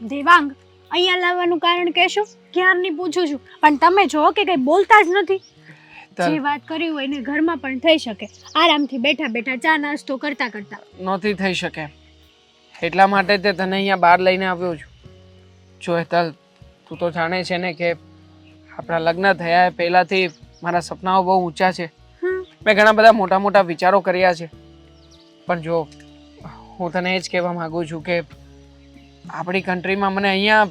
દેવાંગ, અહીંયા લાવવાનું કારણ કહેશો? ક્યારની પૂછું છું, પણ તમે જો કે કંઈ બોલતા જ નથી. જે વાત કરી હોય ને ઘરમાં પણ થઈ શકે, આરામથી બેઠા બેઠા ચા નાસ્તો કરતા કરતા. નહોતી થઈ શકે એટલા માટે તે તને અહીંયા બહાર લઈને આવ્યો છું. જો હેતલ, તું તો જાણે છે ને કે આપણા લગ્ન થયા પહેલાથી મારા સપનાઓ બહુ ઊંચા છે. મેં ઘણા બધા મોટા મોટા વિચારો કર્યા છે, પણ જો હું તને એ જ કહેવા માગું છું કે આપણી કન્ટ્રીમાં મને અહીંયા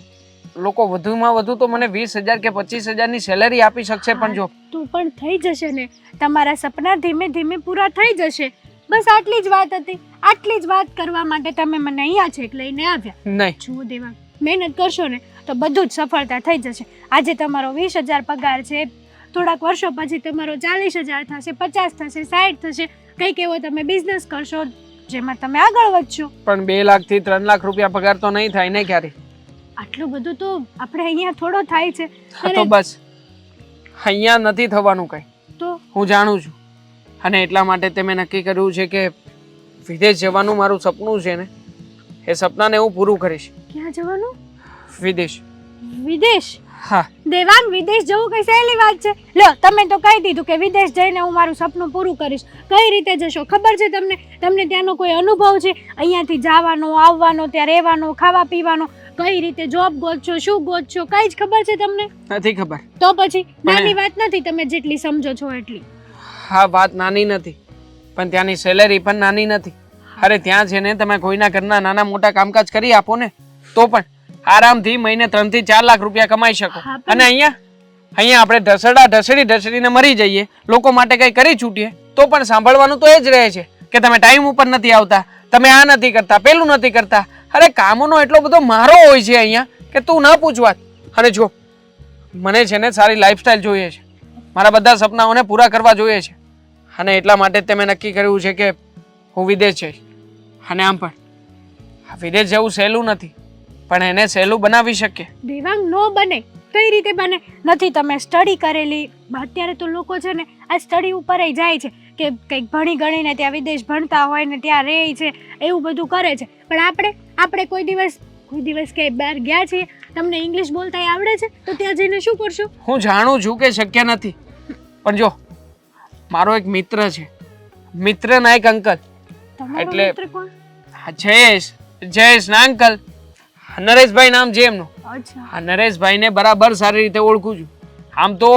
લોકો વધુમાં વધુ તો મને 20,000 કે 25,000ની સેલેરી આપી શકશે, પણ જો તું પણ થઈ જશે ને, તમારા સપના ધીમે ધીમે પૂરા થઈ જશે. બસ આટલી જ વાત હતી. આટલી જ વાત કરવા માટે તમે મને અહીંયા છેક લઈને આવ્યા. નહીં જુઓ દેવાંગ, મહેનત કરશો ને તો બધું જ સફળતા થઈ જશે. આજે તમારો 20,000 પગાર છે, થોડાક વર્ષો પછી તમારો 40,000 થશે, 50 થશે, 60 થશે. કંઈક એવો તમે બિઝનેસ કરશો જેમાં તમે આગળ વધશો. પણ 2 લાખથી 3 લાખ રૂપિયા પગાર તો નહીં થાય ને ક્યારે. આટલું બધું તો આપણે અહીંયા થોડો થાય છે. તો બસ અહીંયા નથી થવાનું કંઈ, તો હું જાણું છું. અને એટલા માટે તે મેં નક્કી કર્યું છે કે વિદેશ જવાનું મારું સપનું છે ને, એ સપનાને હું પૂરું કરીશ. ક્યાં જવાનું? વિદેશ. વિદેશ? હા. દેવાંગ, વિદેશ જવું કઈ સહેલી વાત છે? લો, તમે તો કહી દીધું કે વિદેશ જઈને હું મારું સપનું પૂરું કરીશ. કઈ રીતે જશો? ખબર છે તમને? તમને ત્યાંનો કોઈ અનુભવ છે? અહીંયાથી જવાનો, આવવાનો, ત્યાં રહેવાનો, ખાવા પીવાનો, કઈ રીતે જોબ ગોતશો, શું ગોતશો, કઈ જ ખબર છે તમને? નથી ખબર. તો પછી નાની વાત નથી, તમે જેટલી સમજો છો એટલી. હા, વાત નાની નથી, પણ ત્યાંની સેલેરી પણ નાની નથી. અરે ત્યાં છે ને તમે કોઈના ઘરના નાના મોટા કામકાજ કરી આપો ને તો પણ આરામથી મહિને 3 થી 4 લાખ રૂપિયા કમાઈ શકો. અને અહીંયા આપણે ઢસડીને મરી જઈએ, લોકો માટે કંઈ કરી છૂટીએ તો પણ સાંભળવાનું તો એ જ રહે છે કે તમે ટાઈમ ઉપર નથી આવતા, તમે આ નથી કરતા, પેલું નથી કરતા. અરે કામનો એટલો બધો મારો હોય છે અહીંયા કે તું ન પૂછવાત. અને જો મને છે ને સારી લાઈફસ્ટાઈલ જોઈએ છે, મારા બધા સપનાઓને પૂરા કરવા જોઈએ છે, અને એટલા માટે જ મેં નક્કી કર્યું છે કે હું વિદેશ જઈશ. અને આમ પણ વિદેશ જવું સહેલું નથી, પણ એને સહેલું બનાવી શકીએ. દેવાંગ, નો બને. કઈ રીતે બને? નથી તમે સ્ટડી કરેલી. અત્યારે તો લોકો છે ને આ સ્ટડી ઉપર જાય છે કે કંઈક ભણી ગણીને ત્યાં વિદેશ ભણતા હોય ને ત્યાં રહે છે, એવું બધું કરે છે. પણ આપણે કોઈ દિવસ ક્યાંય બહાર ગયા છીએ? તમને ઇંગ્લિશ બોલતા આવડે છે? તો ત્યાં જઈને શું કરશો? હું જાણું છું કે શક્ય નથી, પણ જો મારો એક મિત્ર છે, મિત્રના એક અંકલ, એટલે જયેશ ના અંકલ, નરેશભાઈ નામ છે એમનું. આ નરેશભાઈને બરાબર સારી રીતે ઓળખું છું. આમ તો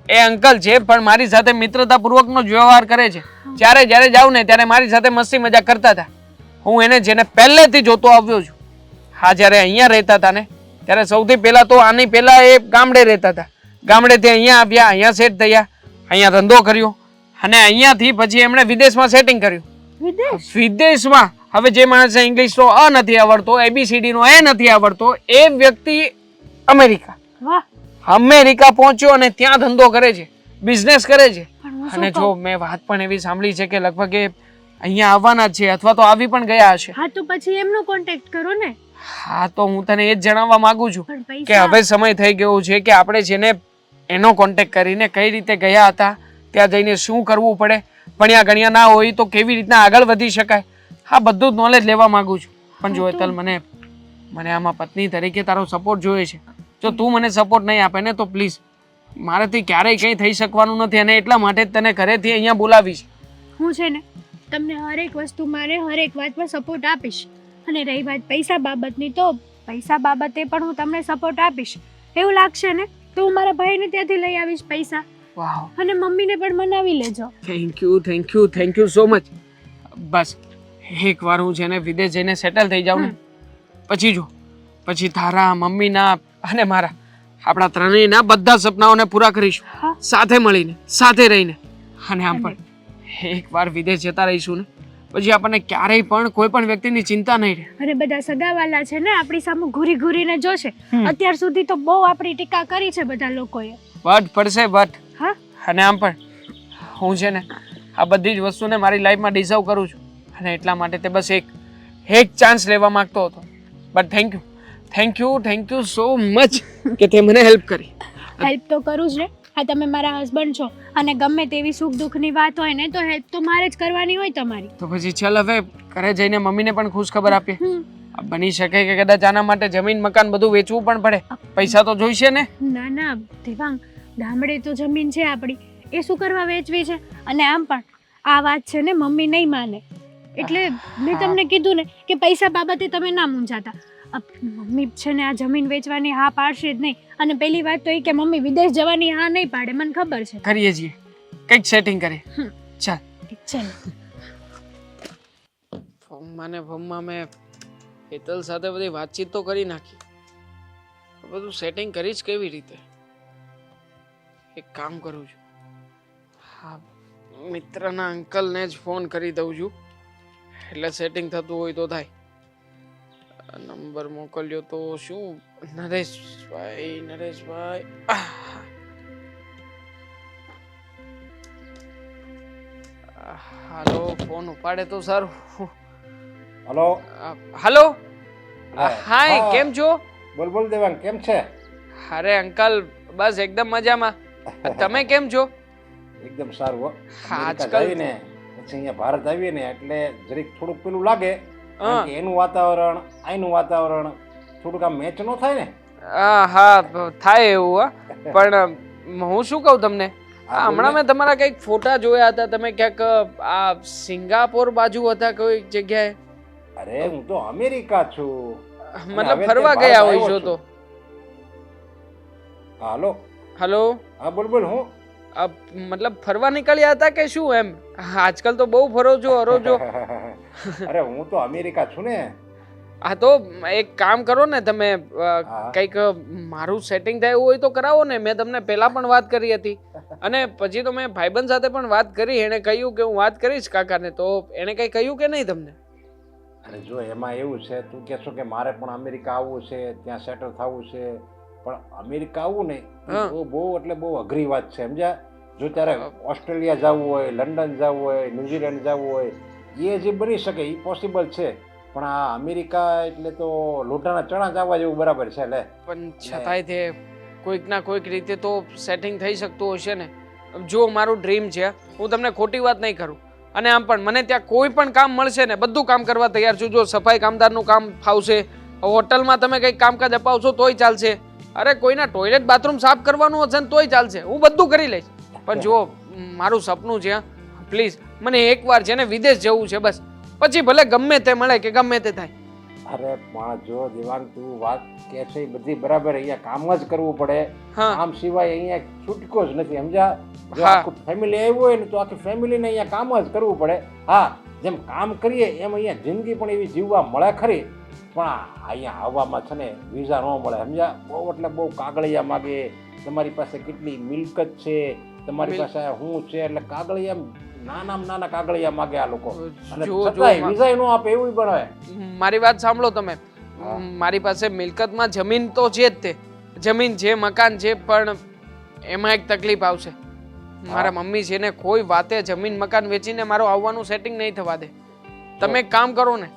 એ અંકલ છે, પણ મારી સાથે મિત્રતાપૂર્વકનો જ વ્યવહાર કરે છે. જ્યારે જાઉં ને ત્યારે મારી સાથે મસ્તી મજાક કરતા હતા. હું એને જેને પહેલેથી જોતો આવ્યો છું. હા, જ્યારે અહીંયા રહેતા હતા ને ત્યારે સૌથી પહેલા તો આની પહેલા એ ગામડે રહેતા હતા. ગામડેથી અહીંયા આવ્યા, અહીંયા સેટ થયા, અહીંયા ધંધો કર્યો, અને અહીંયાથી પછી એમણે વિદેશમાં સેટિંગ કર્યું. વિદેશમાં હવે જે માણસે ઇંગ્લિશ તો નથી આવડતો, ABCD નો એ નથી આવડતો, એ વ્યક્તિ અમેરિકા પહોંચ્યો અને ત્યાં ધંધો કરે છે, બિઝનેસ કરે છે. અને જો મેં વાત પણ એવી સાંભળી છે કે લગભગ એ અહીંયા આવવાના છે, અથવા તો આવી પણ ગયા હશે. હા, તો પછી એમનો કોન્ટેક્ટ કરો ને. હા, તો હું તને એ જ જણાવવા માંગુ છું કે હવે સમય થઈ ગયો છે કે આપણે જેને એનો કોન્ટેક્ટ કરીને કઈ રીતે ગયા હતા, ત્યાં જઈને શું કરવું પડે, ભણ્યા ગણ્યા ના હોય તો કેવી રીતના આગળ વધી શકાય, હા બધું જ નોલેજ લેવા માંગુ છું. પણ જો હેતલ, મને આમાં પત્ની તરીકે તારો સપોર્ટ જોઈએ છે. જો તું મને સપોર્ટ નહીં આપે ને તો પ્લીઝ, મારાથી ક્યારેય કંઈ થઈ શકવાનું નથી, અને એટલા માટે જ તને ઘરેથી અહીંયા બોલાવીશ. હું છે ને તમને હરેક વસ્તુ મારે હરેક વાતમાં સપોર્ટ આપીશ. અને રહી વાત પૈસા બાબતની, તો પૈસા બાબતે પણ હું તમને સપોર્ટ આપીશ. એવું લાગશે ને તો હું મારા ભાઈને ત્યાંથી લઈ આવીશ પૈસા. વાહ! અને મમ્મીને પણ મનાવી લેજો. Thank you so much. બસ એકવાર હું છે ને વિદેશ જઈને સેટલ થઈ જાઉં ને પછી તારા, મમ્મીના અને મારા, આપણા ત્રણેયના બધા સપનાઓને પૂરા કરીશું, સાથે મળીને, સાથે રહીને. અને આમ પણ એકવાર વિદેશ જતા રહીશું ને પછી આપણને ક્યારેય પણ કોઈ પણ વ્યક્તિની ચિંતા નહીં રહે. અને બધા સગાવાલા છે ને આપણી સામે ઘૂરીને જોશે. અત્યાર સુધી તો બહુ આપણી ટીકા કરી છે બધા લોકોએ. બટ પડશે બટ. અને આમ પણ હું છે ને આ બધી જ વસ્તુને મારી લાઈફમાં ડિઝર્વ કરું છું, અને એટલા માટે તે બસ એક ચાન્સ લેવા માંગતો હતો. But thank you so much કે તે મને હેલ્પ કરી. હેલ્પ તો કરું જ ને. હા, તમે મારા હસબન્ડ છો, અને ગમે તેવી સુખ દુઃખની વાત હોય ને તો હેલ્પ તો મારે જ કરવાની હોય તમારી. તો પછી ચાલ હવે ઘરે જઈને મમ્મીને પણ ખુશ ખબર આપીએ. બની શકે કે કદાચ આના માટે જમીન મકાન બધું વેચવું પણ પડે, પૈસા તો જોઈશે ને. ના ના દેવાંગ, ગામડે તો જમીન છે આપણી, એ શું કરવા વેચવી છે? અને આમ પણ આ વાત છે ને મમ્મી નહીં માને, એટલે મેં તમને કીધું ને કે પૈસા બાબતે તમે ના મૂંઝાતા. મમ્મી છે ને આ જમીન વેચવાની હા પાડશે જ નહીં. અને પહેલી વાત તો એ કે મમ્મી વિદેશ જવાની હા નહીં પાડે, મને ખબર છે. કરીએ છીએ કંઈક સેટિંગ કરીએ. ચાલ ચાલ. ફોનમાં મેં હેતલ સાથે બધી વાતચીત તો કરી નાખી, બધું સેટિંગ કરીશ કેવી રીતે? એક કામ કરું છું, હા મિત્રના અંકલને જ ફોન કરી દઉં છું, એટલે સેટિંગ થતું હોય તો થાય. નંબર મોકલ્યો તો શું? નરેશભાઈ હાલો, ફોન ઉપાડે તો સારું. હલો હાલો, હાય, કેમ છો? બોલ બોલ દેવાંગ, કેમ છે? અરે અંકલ, બસ એકદમ મજામાં. તમે કેમ છો? એકદમ સારું હો. આજકાલ આવીને પછી અહીંયા ભારત આવીએ ને એટલે જરીક થોડુંક પેલું લાગે, કારણ કે એનું વાતાવરણ અહીંનું વાતાવરણ થોડુંક આમ મેચ ન થાય ને. હા થાય એવું. પણ હું શું કહું તમને, હમણાં મેં તમારા કંઈક ફોટા જોયા હતા, તમે ક્યાંક આ સિંગાપોર બાજુ હતા કોઈ જગ્યાએ. અરે હું તો અમેરિકા છું. મતલબ ફરવા ગયા હોય છો તો? હાલો હલો, હા બોલ બોલ. હું મતલબ ફરવા નીકળ્યા હતા કે શું એમ? આજકાલ તો બહુ ફરો છો હરો છો. અરે હું તો અમેરિકા છું ને. હા તો એક કામ કરો ને તમે, કંઈક મારું સેટિંગ થાય એવું હોય તો કરાવો ને. મેં તમને પહેલા પણ વાત કરી હતી, અને પછી તો મેં ભાઈબંધ સાથે પણ વાત કરી. એણે કહ્યું કે હું વાત કરીશ કાકાને, તો એણે કંઈ કહ્યું કે નહીં તમને? અને જો એમાં એવું છે, તું કહેશો કે મારે પણ અમેરિકા આવવું છે, ત્યાં સેટલ થવું છે, પણ અમેરિકા આવવું ને બહુ એટલે બહુ અઘરી વાત છે, સમજ્યા? જો ત્યારે ઓસ્ટ્રેલિયા જવું હોય, લંડન જવું હોય, ન્યુઝીલેન્ડ જવું હોય, એ જે બની શકે એ પોસિબલ છે, પણ આ અમેરિકા એટલે તો લોઢાના ચણા જ આવવા જેવું બરાબર છે. લે પણ છતાંય તે કોઈક ના કોઈક રીતે તો સેટિંગ થઈ શકતું હશે ને. જો મારું ડ્રીમ છે, હું તમને ખોટી વાત નહીં કરું, અને આમ પણ મને ત્યાં કોઈ પણ કામ મળશે ને બધું કામ કરવા તૈયાર છું. જો સફાઈ કામદારનું કામ ફાવશે, હોટલમાં તમે કંઈક કામકાજ અપાવશો તોય ચાલશે, અરે કોઈના ટોયલેટ બાથરૂમ સાફ કરવાનું હશે ને તોય ચાલશે, હું બધું કરી લઈશ. પણ જો મારું સપનું છે, પ્લીઝ મને એકવાર છે ને વિદેશ જવું છે બસ. પછી ભલે ગમે તે મળે કે ગમે તે થાય. અરે પણ જો દેવાંગ, તું વાત કે છે એ બધી બરાબર, અહીંયા કામ જ કરવું પડે. કામ સિવાય અહીંયા છૂટકો જ નથી, સમજ્યા? જો આખું ફેમિલી આવ્યું હોય ને તો આખી ફેમિલીને અહીંયા કામ જ કરવું પડે. હા, જેમ કામ કરીએ એમ અહીંયા જિંદગી પણ એવી જીવવા મળે ખરી, પણ અહીંયા આવવામાં છે ને વિઝા ન મળે, સમજ્યા? બહુ એટલે બહુ કાગળિયા માગે. તમારી પાસે કેટલી મિલકત છે, તમારી પાસે શું છે, એટલે કાગળિયા નાના કાગળિયા માગે આ લોકો, અને છતાંય વિઝા ન આપે એવું બનાવે. મારી વાત સાંભળો તમે, મારી પાસે મિલકતમાં જમીન તો છે જ, તે જમીન છે, મકાન છે, પણ એમાં એક તકલીફ આવશે. મારા મમ્મી છે ને કોઈ વાતે જમીન મકાન વેચીને મારું આવવાનું સેટિંગ નહીં થવા દે. તમે એક કામ કરો ને,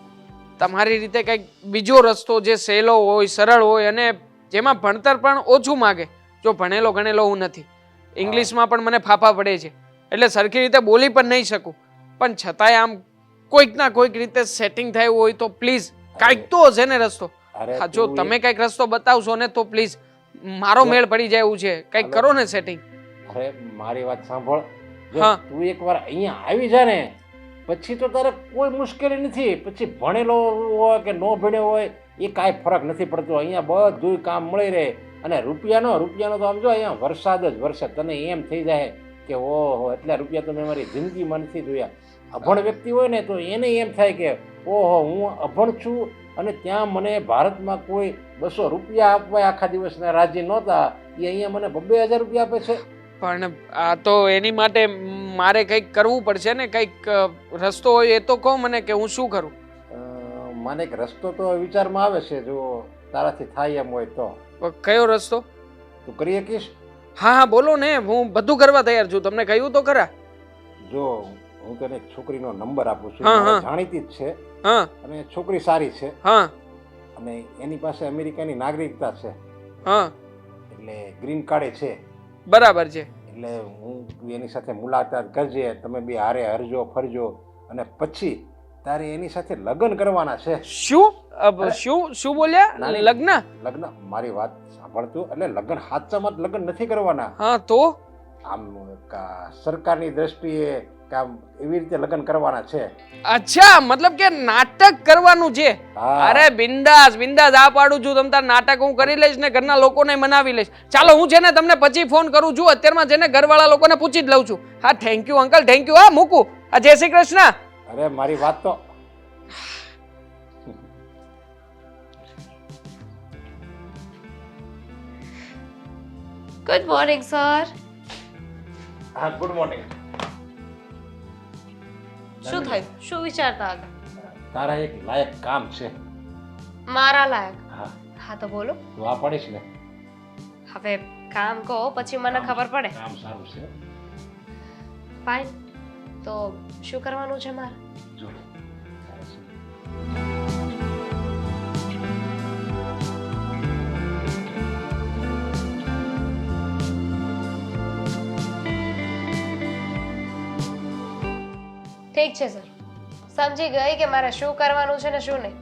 તમારી રીતે કંઈક બીજો રસ્તો જે સહેલો હોય, સરળ હોય, અને જેમાં ભણતર પણ ઓછું માગે. જો ભણેલો ગણેલો હું નથી, ઇંગ્લિશમાં પણ મને ફાફા પડે છે, એટલે સરખી રીતે બોલી પણ નહીં શકું, પણ છતાંય આમ કોઈક ના કોઈક રીતે સેટિંગ થયું હોય તો પ્લીઝ કાંઈક તો હશે ને રસ્તો. હા, જો તમે કંઈક રસ્તો બતાવશો ને તો પ્લીઝ મારો મેળ પડી જાય એવું છે, કંઈક કરો ને સેટિંગ. અરે મારી વાત સાંભળ, જો તું એકવાર અહીંયા આવી જા ને પછી તો તારે કોઈ મુશ્કેલી નથી. પછી ભણેલો હોય કે ન ભણ્યો હોય એ કાંઈ ફરક નથી પડતો. અહીંયા બધું કામ મળી રહે, અને રૂપિયાનો તો આમ જો અહીંયા વરસાદ જ વરસાદ. તને એમ થઈ જાય કે ઓહો એટલા રૂપિયા તો મેં મારી જિંદગીમાં નથી જોયા. અભણ વ્યક્તિ હોય ને તો એને એમ થાય કે ઓહો હું અભણ છું, અને ત્યાં મને ભારતમાં કોઈ 200 રૂપિયા આપવા આખા દિવસના રાજી નહોતા, એ અહીંયા મને 2000 રૂપિયા આપે છે. પણ આ તો એની માટે મારે કંઈક કરવું પડશે ને, કંઈક રસ્તો હોય એ તો કહો મને કે હું શું કરું. મને એક રસ્તો તો વિચારમાં આવે છે, જો તારાથી થાય એમ હોય તો. કયો રસ્તો? તું કરી શકીશ? હા બોલો ને, હું બધું કરવા તૈયાર છું, તમને કહ્યું તો ખરા. જો હું તને એક છોકરીનો નંબર આપું છું, જાણીતી જ છે, અને છોકરી સારી છે, અને એની પાસે અમેરિકાની નાગરિકતા છે, એટલે ગ્રીન કાર્ડ છે. બરાબર છે. એટલે હું એની સાથે મુલાકાત કરજે, તમે બે હારે હરજો ફરજો, અને પછી તારે એની સાથે લગ્ન કરવાના છે. શું? શું શું બોલ્યા? નાની. લગ્ન? લગ્ન મારી વાત સાંભળતું એટલે લગ્ન હાથચામાં જ લગ્ન નથી કરવાના. હા તો આમ સરકારની દ્રષ્ટિએ કે આમ એવી રીતે લગ્ન કરવાના છે. અચ્છા, મતલબ કે નાટક કરવાનું છે. હા. અરે બિંદાસ બિંદાસ આ પાડું છું. તમ તાર નાટક હું કરી લઈશ ને ઘરના લોકોને મનાવી લઈશ. ચાલો હું છે ને તમને પછી ફોન કરું છું. અત્યારમાં છે ને ઘરવાળા લોકોને પૂછી જ લઉં છું. હા thank you uncle, thank you. હા મૂકું. આ જય શ્રી કૃષ્ણ. અરે મારી વાત તો ગુડ મોર્નિંગ સર. હા ગુડ મોર્નિંગ. શું થયું? શું વિચારતા હતા? તારા એક લાયક કામ છે. મારા લાયક? હા હા તો બોલો. તું આ પાડીશ ને? હવે કામ કહો પછી મને ખબર પડે. કામ સારું છે. ફાઇન. તો શું કરવાનું છે મારે? જો ઠીક છે સર, સમજી ગઈ કે મારે શું કરવાનું છે ને શું નહીં.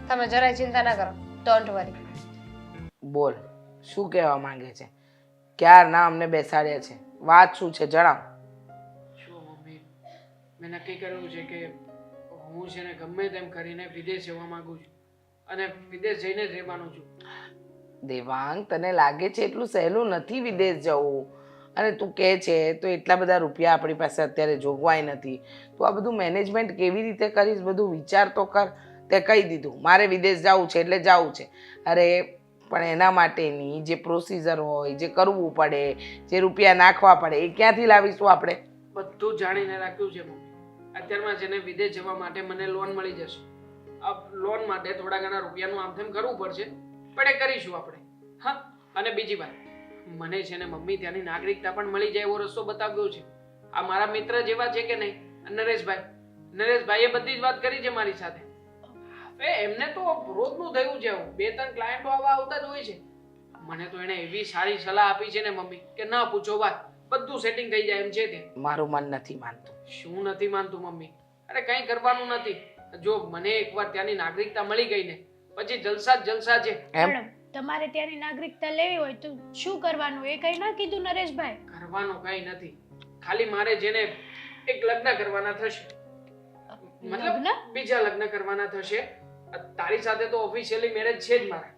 તમે જરાય ચિંતા ના કરો. Don't worry. બોલ, શું કહેવા માંગે છે? ક્યારના અમને બેસાડ્યા છે, વાત શું છે જણાવ. શું મમ્મી, મેં નક્કી કર્યું છે કે હું છે ને ગમે તેમ કરીને વિદેશ જવા માંગુ છું અને વિદેશ જઈને જ રહેવાનું છું. દેવાંગ, તને લાગે છે એટલું સહેલું નથી વિદેશ જવું? અને તું કહે છે તો એટલા બધા રૂપિયા આપણી પાસે અત્યારે જોગવાઈ નથી. તો આ બધું મેનેજમેન્ટ કેવી રીતે કરીશ? બધું વિચાર તો કર. તે કહી દીધું મારે વિદેશ જવું છે એટલે જવું છે. અરે પણ એના માટેની જે પ્રોસિજર હોય, જે કરવું પડે, જે રૂપિયા નાખવા પડે, એ ક્યાંથી લાવીશું આપણે? બધું જાણીને રાખ્યું છે મમ્મી. અત્યારમાં છે ને વિદેશ જવા માટે મને લોન મળી જશે. આ લોન માટે થોડા ઘણા રૂપિયાનું આમ તેમ કરવું પડશે, પણ એ કરીશું આપણે. હા, અને બીજી વાત, મને છે ને મમ્મી ત્યાંની નાગરિકતા પણ મળી જાય એવો રસ્તો બતાવ્યો છે. આ મારા મિત્ર જેવા છે કે નહીં, નરેશભાઈએ બધી જ વાત કરી છે મારી સાથે. એમને તો રોજનું થયું છે. 2-3 ક્લાયન્ટો આવા આવતા જ હોય છે. મને તો એને એવી સારી સલાહ આપી છે ને મમ્મી કે ના પૂછો વાત, બધું સેટિંગ થઈ જાય એમ છે તે. મારું મન નથી માનતું. શું નથી માનતું મમ્મી? અરે કંઈ કરવાનું નથી. જો મને એકવાર ત્યાંની નાગરિકતા મળી ગઈ ને પછી જલસા જ જલસા છે. મેડમ, તમારે ત્યાંની નાગરિકતા લેવી હોય તો શું કરવાનું એ કઈ ના કીધું નરેશભાઈ? કરવાનું કંઈ નથી. ખાલી મારે જેને એક લગ્ન કરવાના થશે, મતલબ બીજા લગ્ન કરવાના થશે. તારી સાથે તો ઓફિશિયલી મેરેજ છે જ મારા,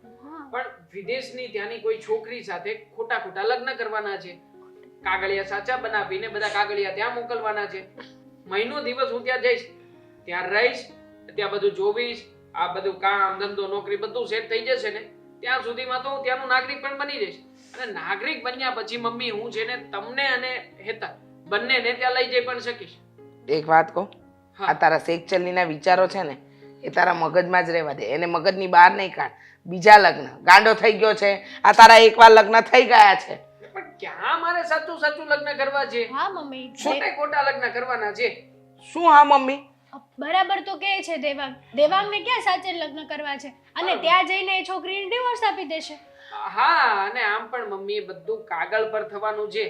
પણ વિદેશની ત્યાંની કોઈ છોકરી સાથે ખોટા ખોટા લગ્ન કરવાના છે. કાગળિયા સાચા બનાવીને બધા કાગળિયા ત્યાં મોકલવાના છે. મહિનો દિવસ હું ત્યાં જઈશ, ત્યાં રહીશ, ત્યાં બધું જોવીશ. આ બધું કામ ધંધો નોકરી બધું સેટ થઈ જશે ને ત્યાં સુધીમાં તો હું ત્યાંનું નાગરિક પણ બની જઈશ. અને નાગરિક બન્યા પછી મમ્મી હું છે ને તમને અને હેતલ બંનેને ત્યાં લઈ જઈ પણ શકીશ. એક વાત કહું, આ તારા શેખ ચલ્લીના વિચારો છે ને એ તારા મગજમાં જ રહેવા દે. એને મગજની બહાર નહીં કાઢ. બીજા લગ્ન, ગાંડો થઈ ગયો છે. આ તારા એકવાર લગ્ન થઈ ગયા છે. પણ ક્યાં મારે સાચું સાચું લગ્ન કરવા છે? હા મમ્મી, ખોટે ખોટા લગ્ન કરવાના છે. શું હા મમ્મી? બરાબર તો કહે છે દેવાંગ. દેવાંગને ક્યાં સાચે લગ્ન કરવા છે? અને ત્યાં જઈને એ છોકરીને ડિવોર્સ આપી દેશે. હા, અને આમ પણ મમ્મી બધું કાગળ પર થવાનું છે,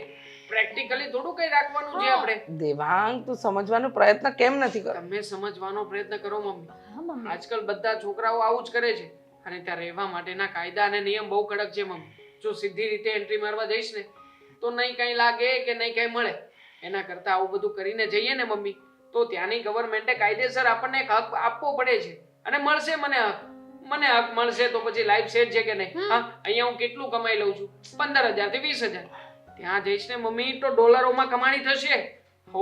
પ્રેક્ટિકલી થોડું કઈ રાખવાનું છે આપણે. દેવાંગ, તું સમજવાનો પ્રયત્ન કેમ નથી કરતો? તમે સમજવાનો પ્રયત્ન કરો મમ્મી. હા મમ્મી. આજકાલ બધા છોકરાઓ આવું જ કરે છે અને ત્યાં રહેવા માટેના કાયદા અને નિયમ બહુ કડક છે મમ્મી. જો સીધી રીતે એન્ટ્રી મારવા જઈશ ને તો નહીં કઈ લાગે કે નહીં કઈ મળે. એના કરતા આવું બધું કરીને જઈએ ને મમ્મી તો ત્યાંની ગવર્મેન્ટે કાયદેસર આપણને એક હક આપવો પડે છે અને મળશે મને હક. મને હક મળશે તો પછી લાઈફ સેટ છે કે નહીં? હા, અહીંયા હું કેટલું કમાઈ લઉં છું, 15,000 થી 20,000. ત્યાં જઈશ ને મમ્મી તો ડોલરોમાં કમાણી થશે.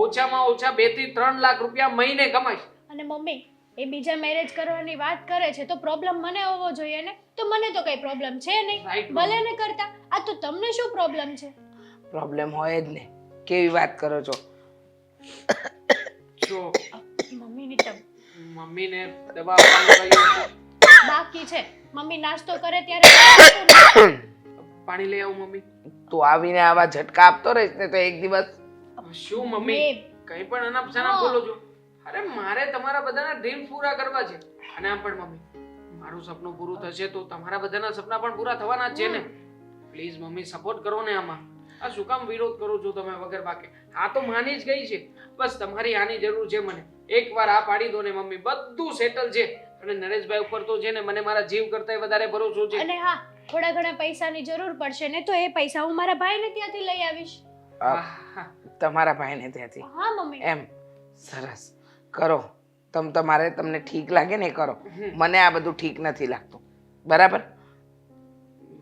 ઓછામાં ઓછા 2 થી 3 લાખ રૂપિયા મહિને કમાઈશ. અને મમ્મી, એ બીજા મેરેજ કરવાની વાત કરે છે તો પ્રોબ્લેમ મને હોવો જોઈએ ને? તો મને તો કઈ પ્રોબ્લેમ છે નહીં. Right, ભલે ને કરતા. આ તો તમને શું પ્રોબ્લેમ છે? પ્રોબ્લેમ હોય જ ને. કેવી વાત કરો છો? જો મમ્મીની તમ મમ્મીને દવા આપવાનું કહ્યું છે. બાકી છે. મમ્મી નાસ્તો કરે ત્યારે પાણી લઈ આવું મમ્મી. તું આવીને આવા ઝટકા આપતો રહીશ ને તો એક દિવસ. શું મમ્મી કઈ પણ અનાપ શનાપ બોલો છો? અરે મારે તમારા બધાના ડ્રીમ પૂરા કરવા છે. અને આમ પણ મમ્મી મારું સપનું પૂરું થશે તો તમારા બધાના સપના પણ પૂરા થવાના જ છે ને. પ્લીઝ મમ્મી સપોર્ટ કરો ને આમાં. આ શું કામ વિરોધ કરો છો તમે વગર વાકે? આ તો માની જ ગઈ છે. બસ તમારી આની જરૂર છે મને. એકવાર આ પાડી દો ને મમ્મી, બધું સેટલ છે. અને નરેશભાઈ ઉપર તો છે ને મને મારા જીવ કરતાંય વધારે ભરોસો છે. અને હા, થોડા ઘણા પૈસાની જરૂર પડશે ને તો એ પૈસા હું મારા ભાઈને ત્યાંથી લઈ આવીશ. તમારા ભાઈને ત્યાંથી? હા મમ્મી. એમ સરસ, કરો. તમારે તમને ઠીક લાગે ને એ કરો. મને આ બધું ઠીક નથી લાગતું. બરાબર?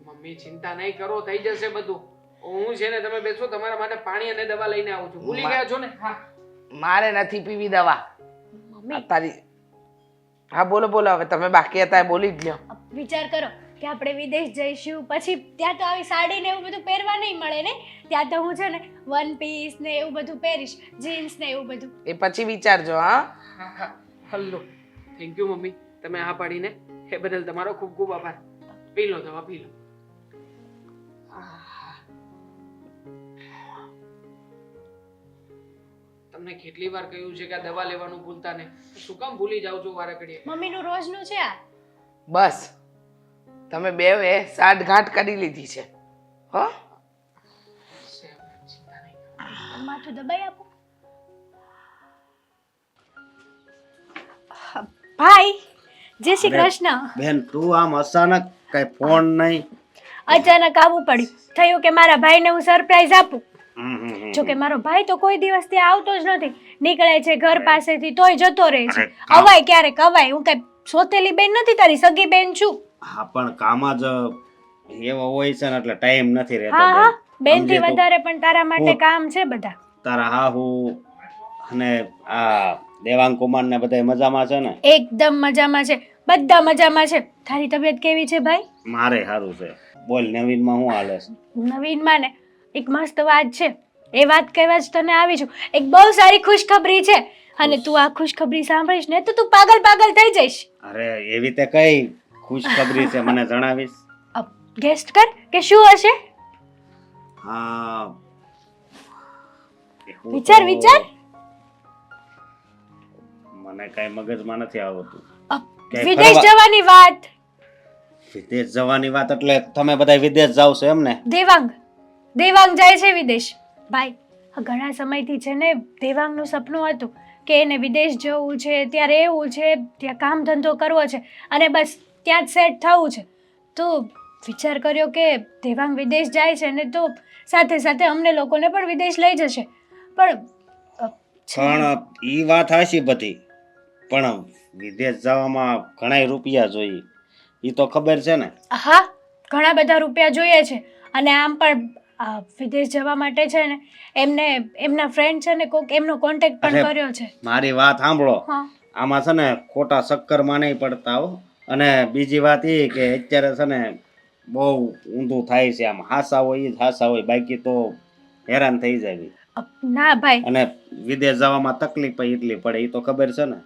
મમ્મી ચિંતા નહીં કરો, થઈ જશે બધું. હું છે ને તમે બેસો, તમારા માટે પાણી અને દવા લઈને આવું છું. ભૂલી ગયા છો ને? હા. મારે નથી પીવી દવા. મમ્મી તારી હા બોલો બોલો, હવે તમે બાકી હતા એ બોલી જ લ્યો. વિચાર કરો કે આપણે વિદેશ જઈશું, પછી ત્યાં તો આવી સાડી ને એવું બધું પહેરવા નહીં મળે ને. ત્યાં તો હું છે ને વન પીસ ને એવું બધું પહેરીશ, જીન્સ ને એવું બધું. એ પછી વિચારજો. હા હલ્લો, થેન્ક યુ મમ્મી, તમે આ પાડીને એ બદલ તમારો ખૂબ ખૂબ આભાર. પી લો દવા, પી લો. તમને કેટલી વાર કહ્યું છે કે આ દવા લેવાનું ભૂલતા નહીં? શું કામ ભૂલી જાવ છો વારે ઘડીએ? મમ્મીનું રોજનું છે આ. બસ તમે બેવે સાઠગાંઠ કરી લીધી છે. હો ચિંતા નહીં. માથું દબાઈ આપો. ભાઈ, જય શ્રી કૃષ્ણ. બેન તું આમ અચાનક કઈ ફોન નહીં? અચાનક આવવું પડ્યું. થયું કે મારા ભાઈને હું સરપ્રાઈઝ આપું. જો કે મારો ભાઈ તો કોઈ દિવસ ત્યાં આવતો જ નથી, નીકળે છે ઘર પાસેથી તોય જતો રહે છે. અવાય ક્યારેક અવાય. હું કઈ સોતેલી બેન નથી, તારી સગી બેન છું. હા પણ કામ જ એવો હોય છે ને એટલે ટાઈમ નથી રહેતો. હા હા, બેન થી સમજે તું. વધારે પણ તારા માટે કામ છે બધા. તારા હાહુ અને આ દેવાંગ કુમાર ને બધા મજામાં છે ને? એકદમ મજામાં છે, બધા મજામાં છે. તારી તબિયત કેવી છે ભાઈ? મારે સારું છે. બોલ નવીનમાં શું હાલે છે? નવીનમાં ને એક મસ્ત વાત છે, એ વાત કહેવા જ તને આવી છું. એક બહુ સારી ખુશખબરી છે, અને તું આ ખુશખબરી સાંભળીશ ને તો તું પાગલ પાગલ થઈ જઈશ. અરે એવી તે કઈ ખુશખબરી છે મને જણાવીશ? ગેસ્ટ કર કે શું હશે? હા એવું વિચાર તો વિચાર. મને કઈ મગજમાં નથી આવતું. ક્યાંય વિદેશ ફરવા- જવાની વાત. વિદેશ જવાની વાત એટલે તમે બધા વિદેશ જાવ છો એમ ને? દેવાંગ જાય છે વિદેશ. ભાઈ, આ ઘણા સમયથી છે ને દેવાંગનું સપનું હતું કે એને વિદેશ જવું છે, ત્યાં રહેવું છે, ત્યાં કામ ધંધો કરવો છે, અને બસ ત્યાં જ સેટ થવું છે. તો વિચાર કર્યો કે દેવાંગ વિદેશ જાય છે ને તો સાથે સાથે અમને લોકોને પણ વિદેશ લઈ જશે. પણ ઈ વાત હાચી બધી, પણ વિદેશ જવામાં ઘણાય રૂપિયા જોઈએ, ઈ તો ખબર છે ને? હા, ઘણા બધા રૂપિયા જોઈએ છે. અને આમ પણ વિદેશ જવા માટે છે ને એમના ફ્રેન્ડ છે ને કોક એમનો કોન્ટેક્ટ પણ અરે, કર્યો છે. મારી વાત સાંભળો. હા, આમાં છે ને ખોટા ચક્કરમાં નહીં પડતા હો. અને બીજી વાત એ કે અત્યારે છે ને બહુ ઊંધું થાય છે. આમ હાસા હોય ઈ જ હાસા હોય, બાકી તો હેરાન થઈ જાય. ના ભાઈ, અને વિદેશ જવામાં તકલીફ એટલી પડે ઈ તો ખબર છે ને?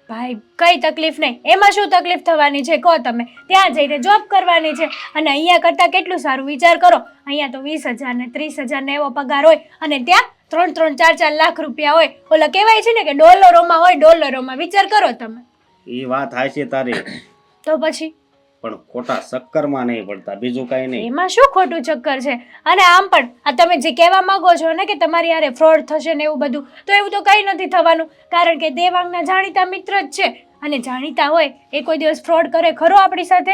ભાઈ કઈ તકલીફ નહીં. એમાં શું તકલીફ થવાની છે કહો તમે? ત્યાં જઈને જોબ કરવાની છે, અને અહીંયા કરતાં કેટલું સારું. વિચાર કરો, અહીંયા તો 20,000 ને 30,000 ને એવો પગાર હોય, અને ત્યાં 3-3, 4-4 લાખ રૂપિયા હોય. ઓલા કહેવાય છે ને કે ડોલરોમાં હોય, ડોલરોમાં. વિચાર કરો તમે. ઈ વાત હાચી તારી, તો પછી પણ ખોટા ચક્કરમાં નહીં પડતા, બીજું કઈ નહીં. એમાં શું ખોટું ચક્કર છે? અને આમ પણ આ તમે જે કહેવા માંગો છો ને કે તમારી યારે ફ્રોડ થશે ને એવું બધું, તો એવું તો કંઈ નથી થવાનું. કારણ કે દેવાંગના જાણીતા મિત્ર જ છે, અને જાણીતા હોય એ કોઈ દિવસ ફ્રોડ કરે ખરો આપણી સાથે?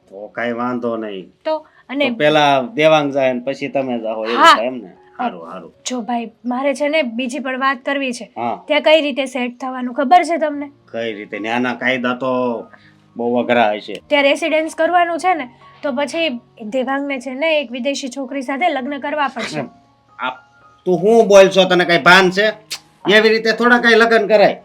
તો કઈ વાંધો નહીં. તો અને તો પેલા દેવાંગ જાય ને પછી તમે જાઓ એવું હા. થાય એમ ને? સારું સારું. જો ભાઈ, મારે છે ને બીજી પણ વાત કરવી છે. હા, ત્યાં કઈ રીતે સેટ થવાનું ખબર છે તમને? કઈ રીતે? નાના કાયદા તો બહુ અઘરા હશે. ત્યાં રેસિડેન્સ કરવાનું છે ને તો પછી દેવાંગને છે ને એક વિદેશી છોકરી સાથે લગ્ન કરવા પડશે. આ તું હું બોલ છો? તને કઈ ભાન છે? એવી રીતે થોડા કઈ લગ્ન કરાય?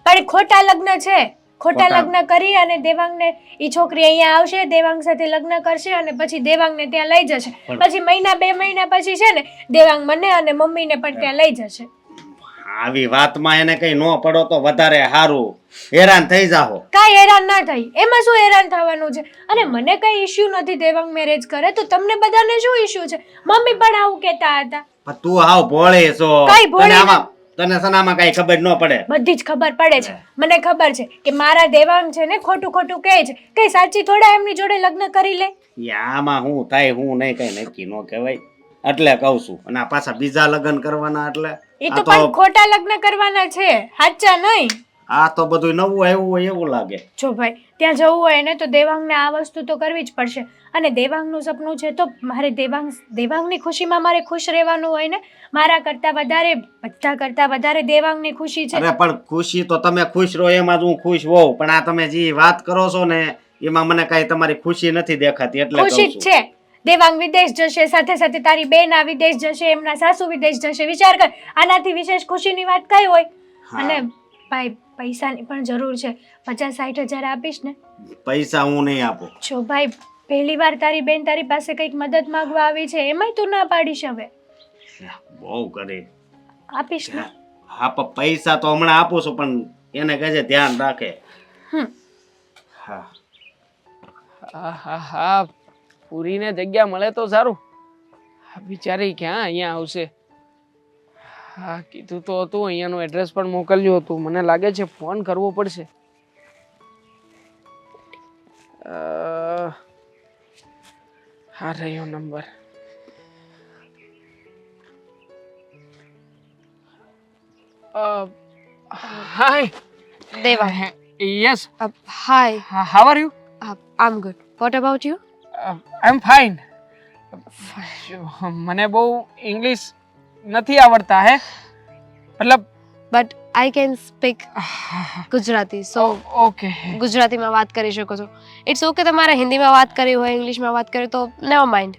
પણ ખોટા લગ્ન છે. ખોટા ખોટા. લગ્ન કરી અને દેવાંગને ઈ છોકરી અહીંયા આવશે, દેવાંગ સાથે લગ્ન કરશે, અને પછી દેવાંગને ત્યાં લઈ જશે. પછી 1-2 મહિના પછી છે ને દેવાંગ મને અને મમ્મીને પણ ત્યાં લઈ જશે. આવી વાતમાં એને કઈ ન પડો તો વધારે સારું. હેરાન થઈ જાઓ. કાંઈ હેરાન ના થઈ. એમાં શું હેરાન થવાનું છે? અને મને કઈ ઇશ્યુ નથી દેવાંગ મેરેજ કરે તો તમને બધાને શું ઇશ્યુ છે? મમ્મી પણ આવું કહેતા હતા. પણ તું હાવ ભોળી છો. કાંઈ ભોળી તને આમાં તને સનામાં કઈ ખબર ન પડે. બધી જ ખબર પડે છે. મને ખબર છે કે મારા દેવાંગ છે ને ખોટું ખોટું કહે છે. કઈ સાચી થોડા એમની જોડે લગ્ન કરી લે? આમાં હું થાય હું નહીં કઈ નક્કી ન કહેવાય, એટલે કહું છું. અને આ પાછા બીજા લગ્ન કરવાના એટલે એ તો પણ ખોટા લગ્ન કરવાના છે, સાચા નહીં. આ તો બધું નવું આવ્યું હોય એવું લાગે. જો ભાઈ ત્યાં જવું હોય ને તો દેવાંગને આ વસ્તુ તો કરવી જ પડશે. અને દેવાંગનું સપનું છે તો મારે દેવાંગની ખુશીમાં મારે ખુશ રહેવાનું હોય ને. મારા કરતાં વધારે, બધા કરતાં વધારે દેવાંગની ખુશી છે. અરે પણ ખુશી તો તમે ખુશ રહો એમાં જ હું ખુશ હોઉં, પણ આ તમે જે વાત કરો છો ને એમાં મને કાંઈ તમારી ખુશી નથી દેખાતી એટલે કહું ખુશી જ છું. છે. દેવાંગ વિદેશ જશે, સાથે સાથે તારી બેન આ વિદેશ જશે, એમના સાસુ વિદેશ જશે. વિચાર કર, આનાથી વિશેષ ખુશીની વાત કઈ હોય? હા. અને ભાઈ પૈસાની પણ જરૂર છે. 50-60 હજાર આપીશ ને? પૈસા હું નહીં આપું. જો ભાઈ પહેલી વાર તારી બેન તારી પાસે કંઈક મદદ માંગવા આવી છે, એમાંય તું ના પાડીશ હવે. બહુ કરી. આપીશ ને? હા પણ પૈસા તો હમણાં આપું છું, પણ એને કહેજે ધ્યાન રાખે. હમ. હા. હા, પૂરીને જગ્યા મળે તો સારું. બિચારી ક્યાં અહીંયા આવશે? હા, કીધું તો હતું, અહીંયાનું એડ્રેસ પણ મોકલ્યું હતું. મને લાગે છે ફોન કરવો પડશે. હા, રહ્યો number. Hi Devang. Yes, Hi. How are you? I'm good. What about you? I am fine. મને બહુ ઇંગ્લિશ નથી આવડતા હે, મતલબ But I can speak Gujarati. So okay. ગુજરાતીમાં વાત કરી શકો છો. ઇટ્સ ઓકે તમારે હિન્દીમાં વાત કરવી હોય, ઇંગ્લિશમાં વાત કરવી તો નેવર માઇન્ડ.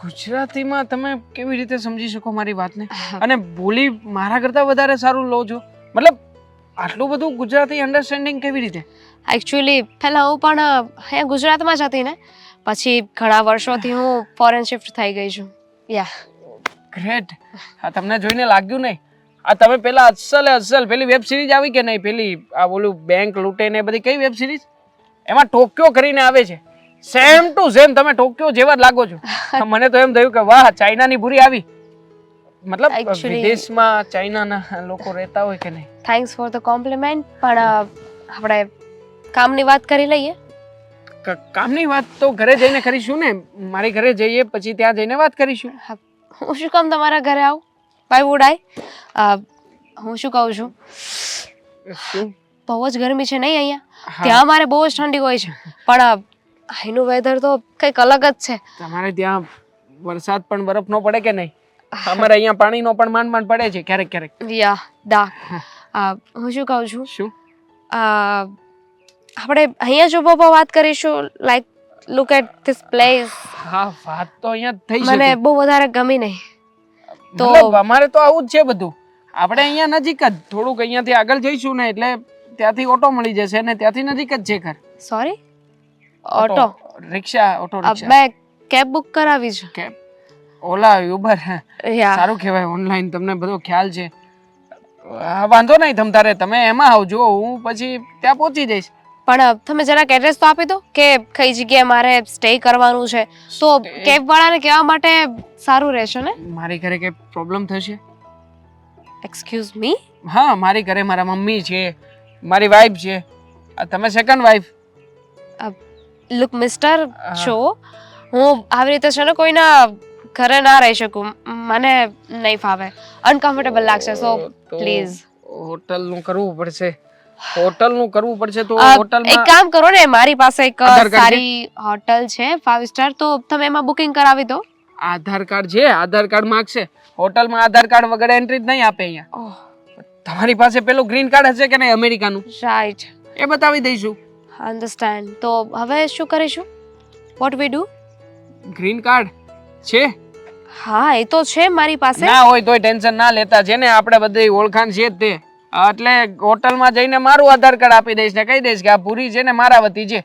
ગુજરાતીમાં તમે કેવી રીતે સમજી શકો મારી વાતને? અને બોલી મારા કરતાં વધારે સારું લો છો, મતલબ આટલું બધું ગુજરાતી અન્ડરસ્ટેન્ડિંગ કેવી રીતે? એકચ્યુઅલી પહેલાં હું પણ અહીંયા ગુજરાતમાં જ હતી ને, પછી ઘણા વર્ષોથી હું ફોરેન શિફ્ટ થઈ ગઈ છું. યા. ગ્રેટ. હા, તમને જોઈને લાગ્યું નહીં. આ તમે પેલા અસલ પેલી વેબ સિરીઝ આવી કે નહીં, પેલી આ બોલું બેંક લૂંટે ને બધી, કઈ વેબ સિરીઝ? એમાં ટોક્યો કરીને આવે છે. સેમ ટુ સેમ તમે ટોક્યો જેવા જ લાગો છો. મને તો એમ થયું કે વાહ, ચાઇનાની ભૂરી આવી. મતલબ Actually- વિદેશમાં ચાઇનાના લોકો રહેતા હોય કે નહીં? Thanks for the compliment. પણ આપણે કામની વાત કરી લઈએ. કામની વાત તો ઘરે જઈને કરીશું ને. મારી ઘરે જઈએ પછી ત્યાં જઈને વાત કરીશું. હું શું કામ તમારા ઘરે આવું? Why would I? હું શું કહું છું, શું? બહુ જ ગરમી છે નહીં અહીંયા? હા, ત્યાં મારે બહુ જ ઠંડી હોય છે, પણ અહીંનું વેધર તો કંઈક અલગ જ છે. તમારે ત્યાં વરસાદ પણ બરફનો પડે કે નહીં? અમારે અહીંયા પાણીનો પણ માંડ પડે છે ક્યારેક ક્યારેક. યા ડાર્ક. હું શું કહું છું, શું? આપણે અહીંયા જો બહુ વાત કરીશું, like look at this place. હા, વાત તો અહીંયા જ થઈ મને શકે. બહુ વધારે ગમી નહીં. તો- મતલબ અમારે તો આવું જ છે બધું. આપણે અહીંયા નજીક જ, થોડુંક અહીંયાથી આગળ જઈશું ને એટલે ત્યાંથી ઓટો મળી જશે ને ત્યાંથી નજીક જ છે ઘર. Sorry, auto? Rickshaw, auto rickshaw, મેં કેબ બુક કરાવી છે. Cab, Ola, Uber. યા. સારું કહેવાય, ઓનલાઈન તમને બધો ખ્યાલ છે. હા, વાંધો નહીં, તમ તારે તમે એમાં આવજો, હું પછી ત્યાં પહોંચી જઈશ. પણ તમે જરાક એડ્રેસ તો આપી દો કે કઈ જગ્યાએ મારે સ્ટે કરવાનું છે, તો કેબ વાળાને કહેવા માટે સારું રહેશે ને. મારી ઘરે કઈ પ્રોબ્લેમ થશે? Excuse me? હા, મારી ઘરે મારા મમ્મી છે, મારી વાઈફ છે. તમે સેકન્ડ વાઈફ. લુક મિસ્ટર છો, હું આવી રીતે છે ને કોઈના ઘરે ના રહી શકું. મને નહીં ફાવે, અનકમ્ફર્ટેબલ લાગશે. So please. હોટલનું કરવું પડશે. હોટલનું કરવું પડશે તો એક હોટલમાં કામ કરો ને, મારી પાસે એક આધાર કાર્ડ છે? સારી હોટલ છે 5 સ્ટાર, તો તમે એમાં બુકિંગ કરાવી દો. આધાર કાર્ડ છે, આધાર કાર્ડ માંગશે. હોટલમાં આધાર કાર્ડ વગર એન્ટ્રી જ નહીં આપે અહીંયા. ઓહ, તમારી પાસે પેલું ગ્રીન કાર્ડ હશે કે નહીં અમેરિકાનું? રાઈટ, એ બતાવી દઈશું. અન્ડરસ્ટેન્ડ. તો હવે શું કરીશું? What we do? Green card છે? હા, એ તો છે મારી પાસે. ના હોય તોય ટેન્શન ના લેતા, છે ને આપણે બધી ઓળખાણ છે જ તે. એટલે હોટલમાં જઈને મારું આધાર કાર્ડ આપી દઈશ ને કહી દઈશ કે આ પૂરી છે ને મારા વતી છે.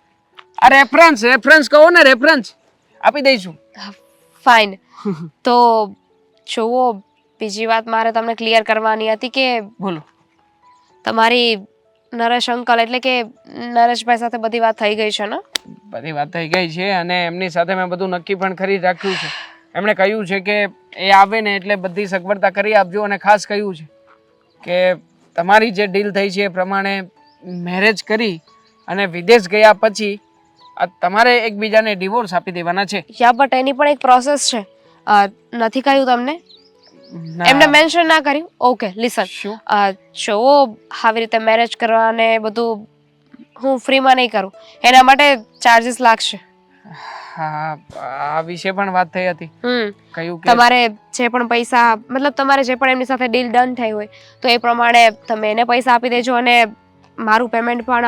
આ રેફરન્સ કહો ને, રેફરન્સ આપી દઈશું. ફાઇન. તો જુઓ, બીજી વાત મારે તમને ક્લિયર કરવાની હતી કે બોલો. તમારી નરેશ અંકલ એટલે કે નરેશભાઈ સાથે બધી વાત થઈ ગઈ છે ને? બધી વાત થઈ ગઈ છે અને એમની સાથે મેં બધું નક્કી પણ કરી રાખ્યું છે. એમણે કહ્યું છે કે એ આવે ને એટલે બધી સગવડતા કરી આપજો, અને ખાસ કહ્યું છે કે તમારી જે ડીલ થઈ છે એ પ્રમાણે મેરેજ કરી અને વિદેશ ગયા પછી આ તમારે એકબીજાને ડિવોર્સ આપી દેવાના છે. યા બટ એની પણ એક પ્રોસેસ છે. નથી કહ્યું તમને? ના. એમને મેન્શન ના કર્યું? ઓકે લિસન, શું? જો આવી રીતે મેરેજ કરવા ને બધું હું ફ્રીમાં નહીં કરું, એના માટે ચાર્જીસ લાગશે. હા, આ વિશે પણ વાત થઈ હતી. કહ્યું કે તમારે જે પણ પૈસા, મતલબ તમારે જે પણ એમની સાથે ડીલ ડન થઈ હોય તો એ પ્રમાણે તમે એને પૈસા આપી દેજો અને મારું પેમેન્ટ પણ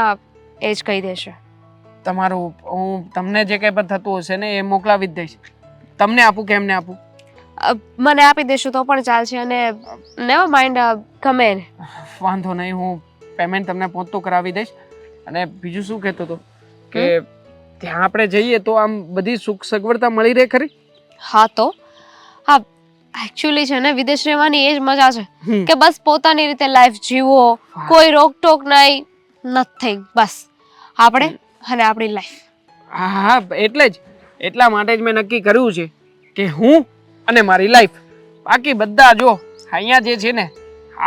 એ જ કહી દેશે. તમારું હું તમને જે કંઈ પણ થતું હશે ને એ મોકલાવી જ દઈશ. તમને આપું કે એમને આપું? મને આપી દેશો તો પણ ચાલશે અને નેવર માઇન્ડ, ગમે એને. વાંધો નહીં, હું પેમેન્ટ તમને પહોંચતું કરાવી દઈશ. અને બીજું શું કહેતો હતો કે ત્યાં આપણે જઈએ તો આમ બધી સુખ સગવડતા મળી રહે ખરી? હા તો હા, એકચ્યુઅલી છે ને વિદેશ રહેવાની એ જ મજા છે કે બસ પોતાની રીતે લાઈફ જીવો, કોઈ રોકટોક નહીં, નથિંગ, બસ આપણે અને આપણી લાઈફ. હા હા, એટલે જ એટલા માટે જ મેં નક્કી કર્યું છે કે હું અને મારી લાઈફ. બાકી બધા જો અહીંયા જે છે ને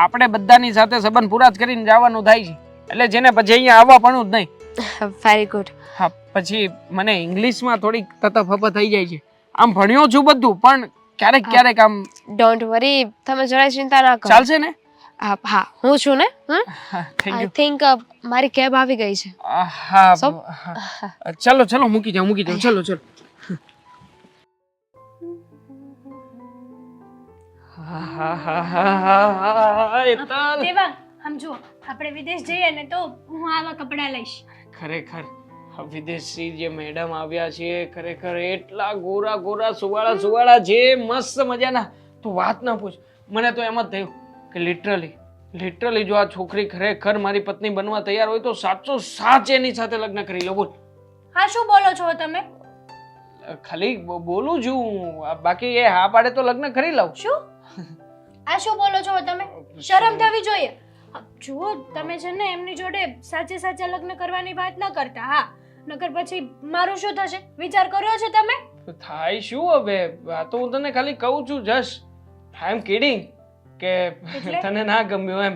આપણે બધાની સાથે સંબંધ પૂરા જ કરીને જવાનું થાય છે. એટલે જેને પછી અહીંયા આવવા પણ જ નહીં. Very good. હા, પછી મને ઇંગ્લિશમાં થોડીક તતફપ થઈ જાય છે. આમ ભણ્યો છું બધું, પણ ક્યારેક ક્યારેક આમ. ડોન્ટ વરી, તમે જરાય ચિંતા ના કરો. ચાલશે ને? હા, હું છું ને. Thank I U. થિંક મારી કેબ આવી ગઈ છે. હા, So? ચલો ચલો, મૂકી જાઓ ચલો ચલો. હેતલ, દેવાંગ, આમ જુઓ, આપણે વિદેશ જઈએ ને તો હું આવા કપડાં લઈશ. ખરેખર વિદેશી જે મેડમ આવ્યા છે ખરેખર એટલા ગોરા ગોરા સુવાળા જે મસ્ત મજાના, તું વાત ના પૂછ. મને તો એમ જ થયું કે લિટરલી જો આ છોકરી ખરેખર મારી પત્ની બનવા તૈયાર હોય તો સાચો સાચ એની સાથે લગ્ન કરી લો. બોલ. હા, શું બોલો છો તમે? ખાલી બોલું છું, બાકી એ હા પાડે તો લગ્ન કરી લઉં. શું આ શું બોલો છો તમે? શરમ થવી જોઈએ. જુઓ, તમે છે ને એમની જોડે સાચે લગ્ન કરવાની વાત ન કરતા. હા, નકર પછી મારું શું થશે વિચાર કર્યો છે તમે? થાય શું હવે? આ તો હું તને ખાલી કહું છું, જસ્ટ આઈ એમ કિડિંગ. કે તને ના ગમ્યું એમ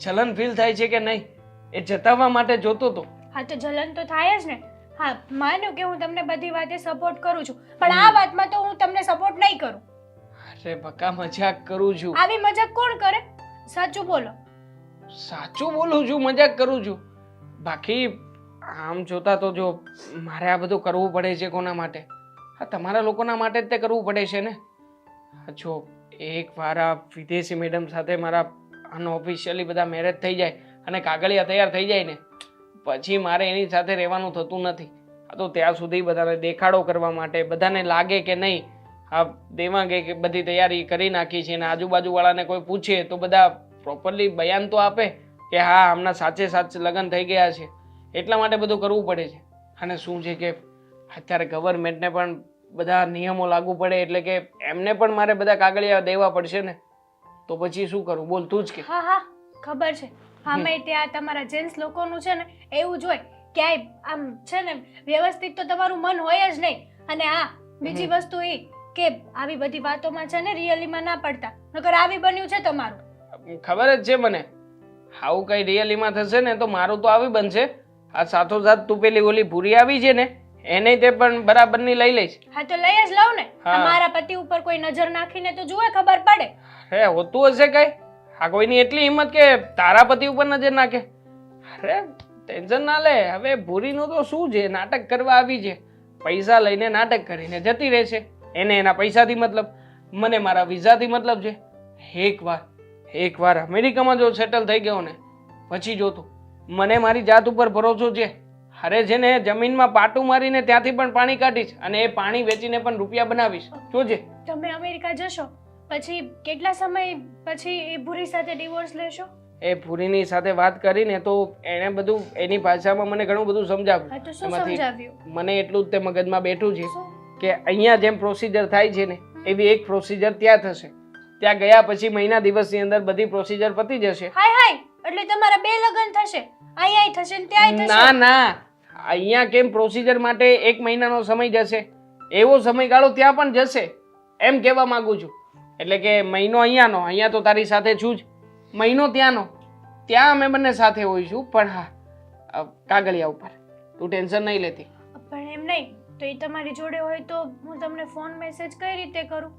જલન ફીલ થાય છે કે નહીં એ જતાવવા માટે જોતો તો. હા, તો જલન તો થાય જ ને. હા, માન્યું કે હું તમને બધી વાતે સપોર્ટ કરું છું, પણ આ વાતમાં તો હું તમને સપોર્ટ નહીં કરું. અરે બકા, મજાક કરું છું. આવી મજાક કોણ કરે? સાચું બોલો. સાચું બોલું છું, મજાક કરું છું. બાકી આમ જોતા તો જો મારે આ બધું કરવું પડે છે કોના માટે? હા, તમારા લોકોના માટે જ તે કરવું પડે છે ને. જો એકવાર આ વિદેશી મેડમ સાથે મારા અનઓફિશિયલી બધા મેરેજ થઈ જાય અને કાગળિયા તૈયાર થઈ જાય ને પછી મારે એની સાથે રહેવાનું થતું નથી. આ તો ત્યાં સુધી બધાને દેખાડો કરવા માટે, બધાને લાગે કે નહીં આ દેવાંગે કે બધી તૈયારી કરી નાખી છે, અને આજુબાજુવાળાને કોઈ પૂછે તો બધા પ્રોપરલી બયાન તો આપે કે હા આમના સાચે લગ્ન થઈ ગયા છે. એટલા માટે બધું કરવું પડે છે. અને શું છે કે અત્યારે ગવર્મેન્ટને પણ બધા નિયમો લાગુ પડે એટલે કે એમને પણ મારે બધા કાગળિયા દેવા પડશે ને, તો પછી શું કરું? બોલ તું જ કે. હા, ખબર છે. અમે ત્યાં તમારા જેન્ટ્સ લોકોનું છે ને એવું જ હોય, ક્યાંય આમ છે ને વ્યવસ્થિત તો તમારું મન હોય જ નહીં. અને હા, બીજી વસ્તુ એ કે આવી બધી વાતોમાં છે ને રિયલીમાં ના પડતા, નકર આવી બન્યું છે તમારું. ખબર જ છે મને. આવું કઈ રિયલીમાં થશે ને તો મારું તો આવી બનશે. આ સાથોસાથ તું પેલી ઓલી ભૂરી આવી છે ને એને તે પણ બરાબરની લઈ લઈશ. હા, તો લઈ જ લઉં ને. મારા પતિ ઉપર કોઈ નજર નાખીને તો જુએ, ખબર પડે. અરે હોતું હશે કઈ? આ કોઈની એટલી હિંમત કે તારા પતિ ઉપર નજર નાખે? અરે ટેન્શન ના લે. હવે ભૂરીનું તો શું છે, નાટક કરવા આવી છે. પૈસા લઈને નાટક કરીને જતી રહેશે. એને એના પૈસાથી મતલબ, મને મારા વિઝાથી મતલબ છે. એકવાર અમેરિકામાં જો સેટલ થઈ ગયો ને પછી જોતું, મને મારી જાત ઉપર ભરોસો છે. અરે છે ને જમીનમાં પાટું મારીને ત્યાંથી પણ પાણી કાઢીશ અને એ પાણી વેચીને પણ રૂપિયા બનાવીશ. જોજે. તમે અમેરિકા જશો પછી કેટલા સમય પછી એ ભૂરી સાથે ડિવોર્સ લેશો? એ ભૂરીની સાથે વાત કરીને તો એને બધું એની ભાષામાં મને ઘણું બધું સમજાવ્યું. હા, તો શું સમજાવ્યું? મને એટલું જ તે મગજમાં બેઠું છે કે અહીંયા જેમ પ્રોસિજર થાય છે ને એવી એક પ્રોસિજર ત્યાં થશે. ત્યાં ગયા પછી મહિના દિવસની અંદર બધી પ્રોસિજર પતી જશે. હાય એટલે તમારા બે લગ્ન થશે, અહીંયા થશે ને ત્યાંય થશે? ના, અહીંયા કેમ પ્રોસિજર માટે 1 મહિનાનો સમય જશે એવો સમયગાળો ત્યાં પણ જશે એમ કહેવા માંગુ છું. એટલે કે મહિનો અહીંયાનો, અહીંયા તો તારી સાથે છું જ, મહિનો ત્યાંનો, ત્યાં અમે બંને સાથે હોઈશું. પણ હા, કાગળિયા ઉપર તું ટેન્શન નહીં લેતી. પણ એમ નહીં તો એ તમારી જોડે હોય તો હું તમને ફોન મેસેજ કઈ રીતે કરું?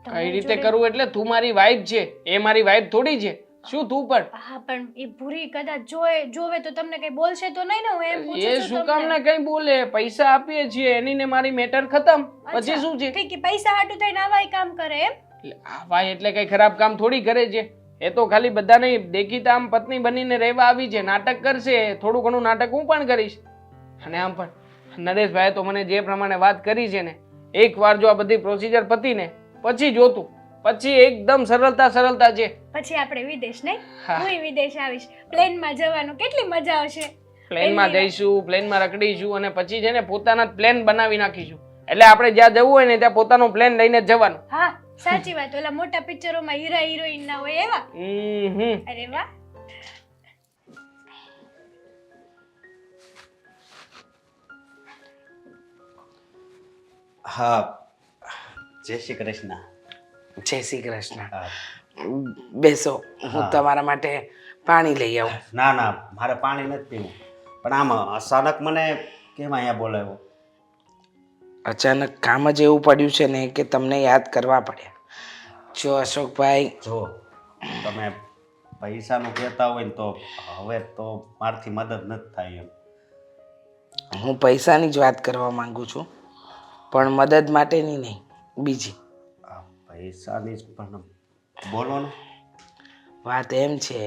કઈ રીતે કરવું એટલે તું મારી વાઈફ છે, એ મારી વાઈફ થોડી છે. શું તું પણ હા પણ એ ભૂરી કદાચ જોવે તો તમને કઈ બોલશે તો નહીં ને? હું એમ પૂછું એ છું શું તમને. કામ ને કઈ બોલે? પૈસા આપીએ છીએ એની ને મારી મેટર ખતમ. પછી અચ્છા, શું છે? ઠીક છે, પૈસા હાટું થઈને આવાય કામ કરે એમ? આ ભાઈ એટલે કઈ ખરાબ કામ થોડી કરે છે. એ તો ખાલી બધાને દેખીતા આમ પત્ની બનીને રહેવા આવી છે. નાટક કરશે, થોડું ઘણું નાટક હું પણ કરીશ. અને આમ પણ નરેશભાઈ તો મને જે પ્રમાણે વાત કરી છે ને, એકવાર જો આ બધી પ્રોસિજર પતીને પછી જોતું, પછી એકદમ સરળતા છે. પછી આપણે વિદેશ નહીં? હા. હું વિદેશ આવીશ. પ્લેનમાં જવાનું કેટલી મજા આવશે. પ્લેનમાં જઈશું, પ્લેનમાં રખડીશું અને પછી છે ને પોતાના જ પ્લેન બનાવી નાખીશું. એટલે આપણે જ્યાં જવું હોય ને ત્યાં પોતાનો પ્લેન લઈને જ જવાનું. હા સાચી વાત. ઓલા મોટા પિક્ચરોમાં હીરા હિરોઈન ના હોય એવા. અરે વાહ. હા, જય શ્રી કૃષ્ણ. જય શ્રી કૃષ્ણ. હા. બેસો, હું હા. તમારા માટે પાણી લઈ આવું. ના ના, મારે પાણી નથી પીવું. પણ આમ અચાનક મને કેમ અહીંયા બોલાવ્યો? અચાનક કામ જ એવું પડ્યું છે ને કે તમને યાદ કરવા પડ્યા. જો અશોકભાઈ, જો તમે પૈસાનું કહેતા હોય ને તો હવે તો મારથી મદદ નથી થાય એમ. હું પૈસાની જ વાત કરવા માંગુ છું, પણ મદદ માટેની નહીં, બીજી. આ પૈસાની જ પણ બોલો ને. વાત એમ છે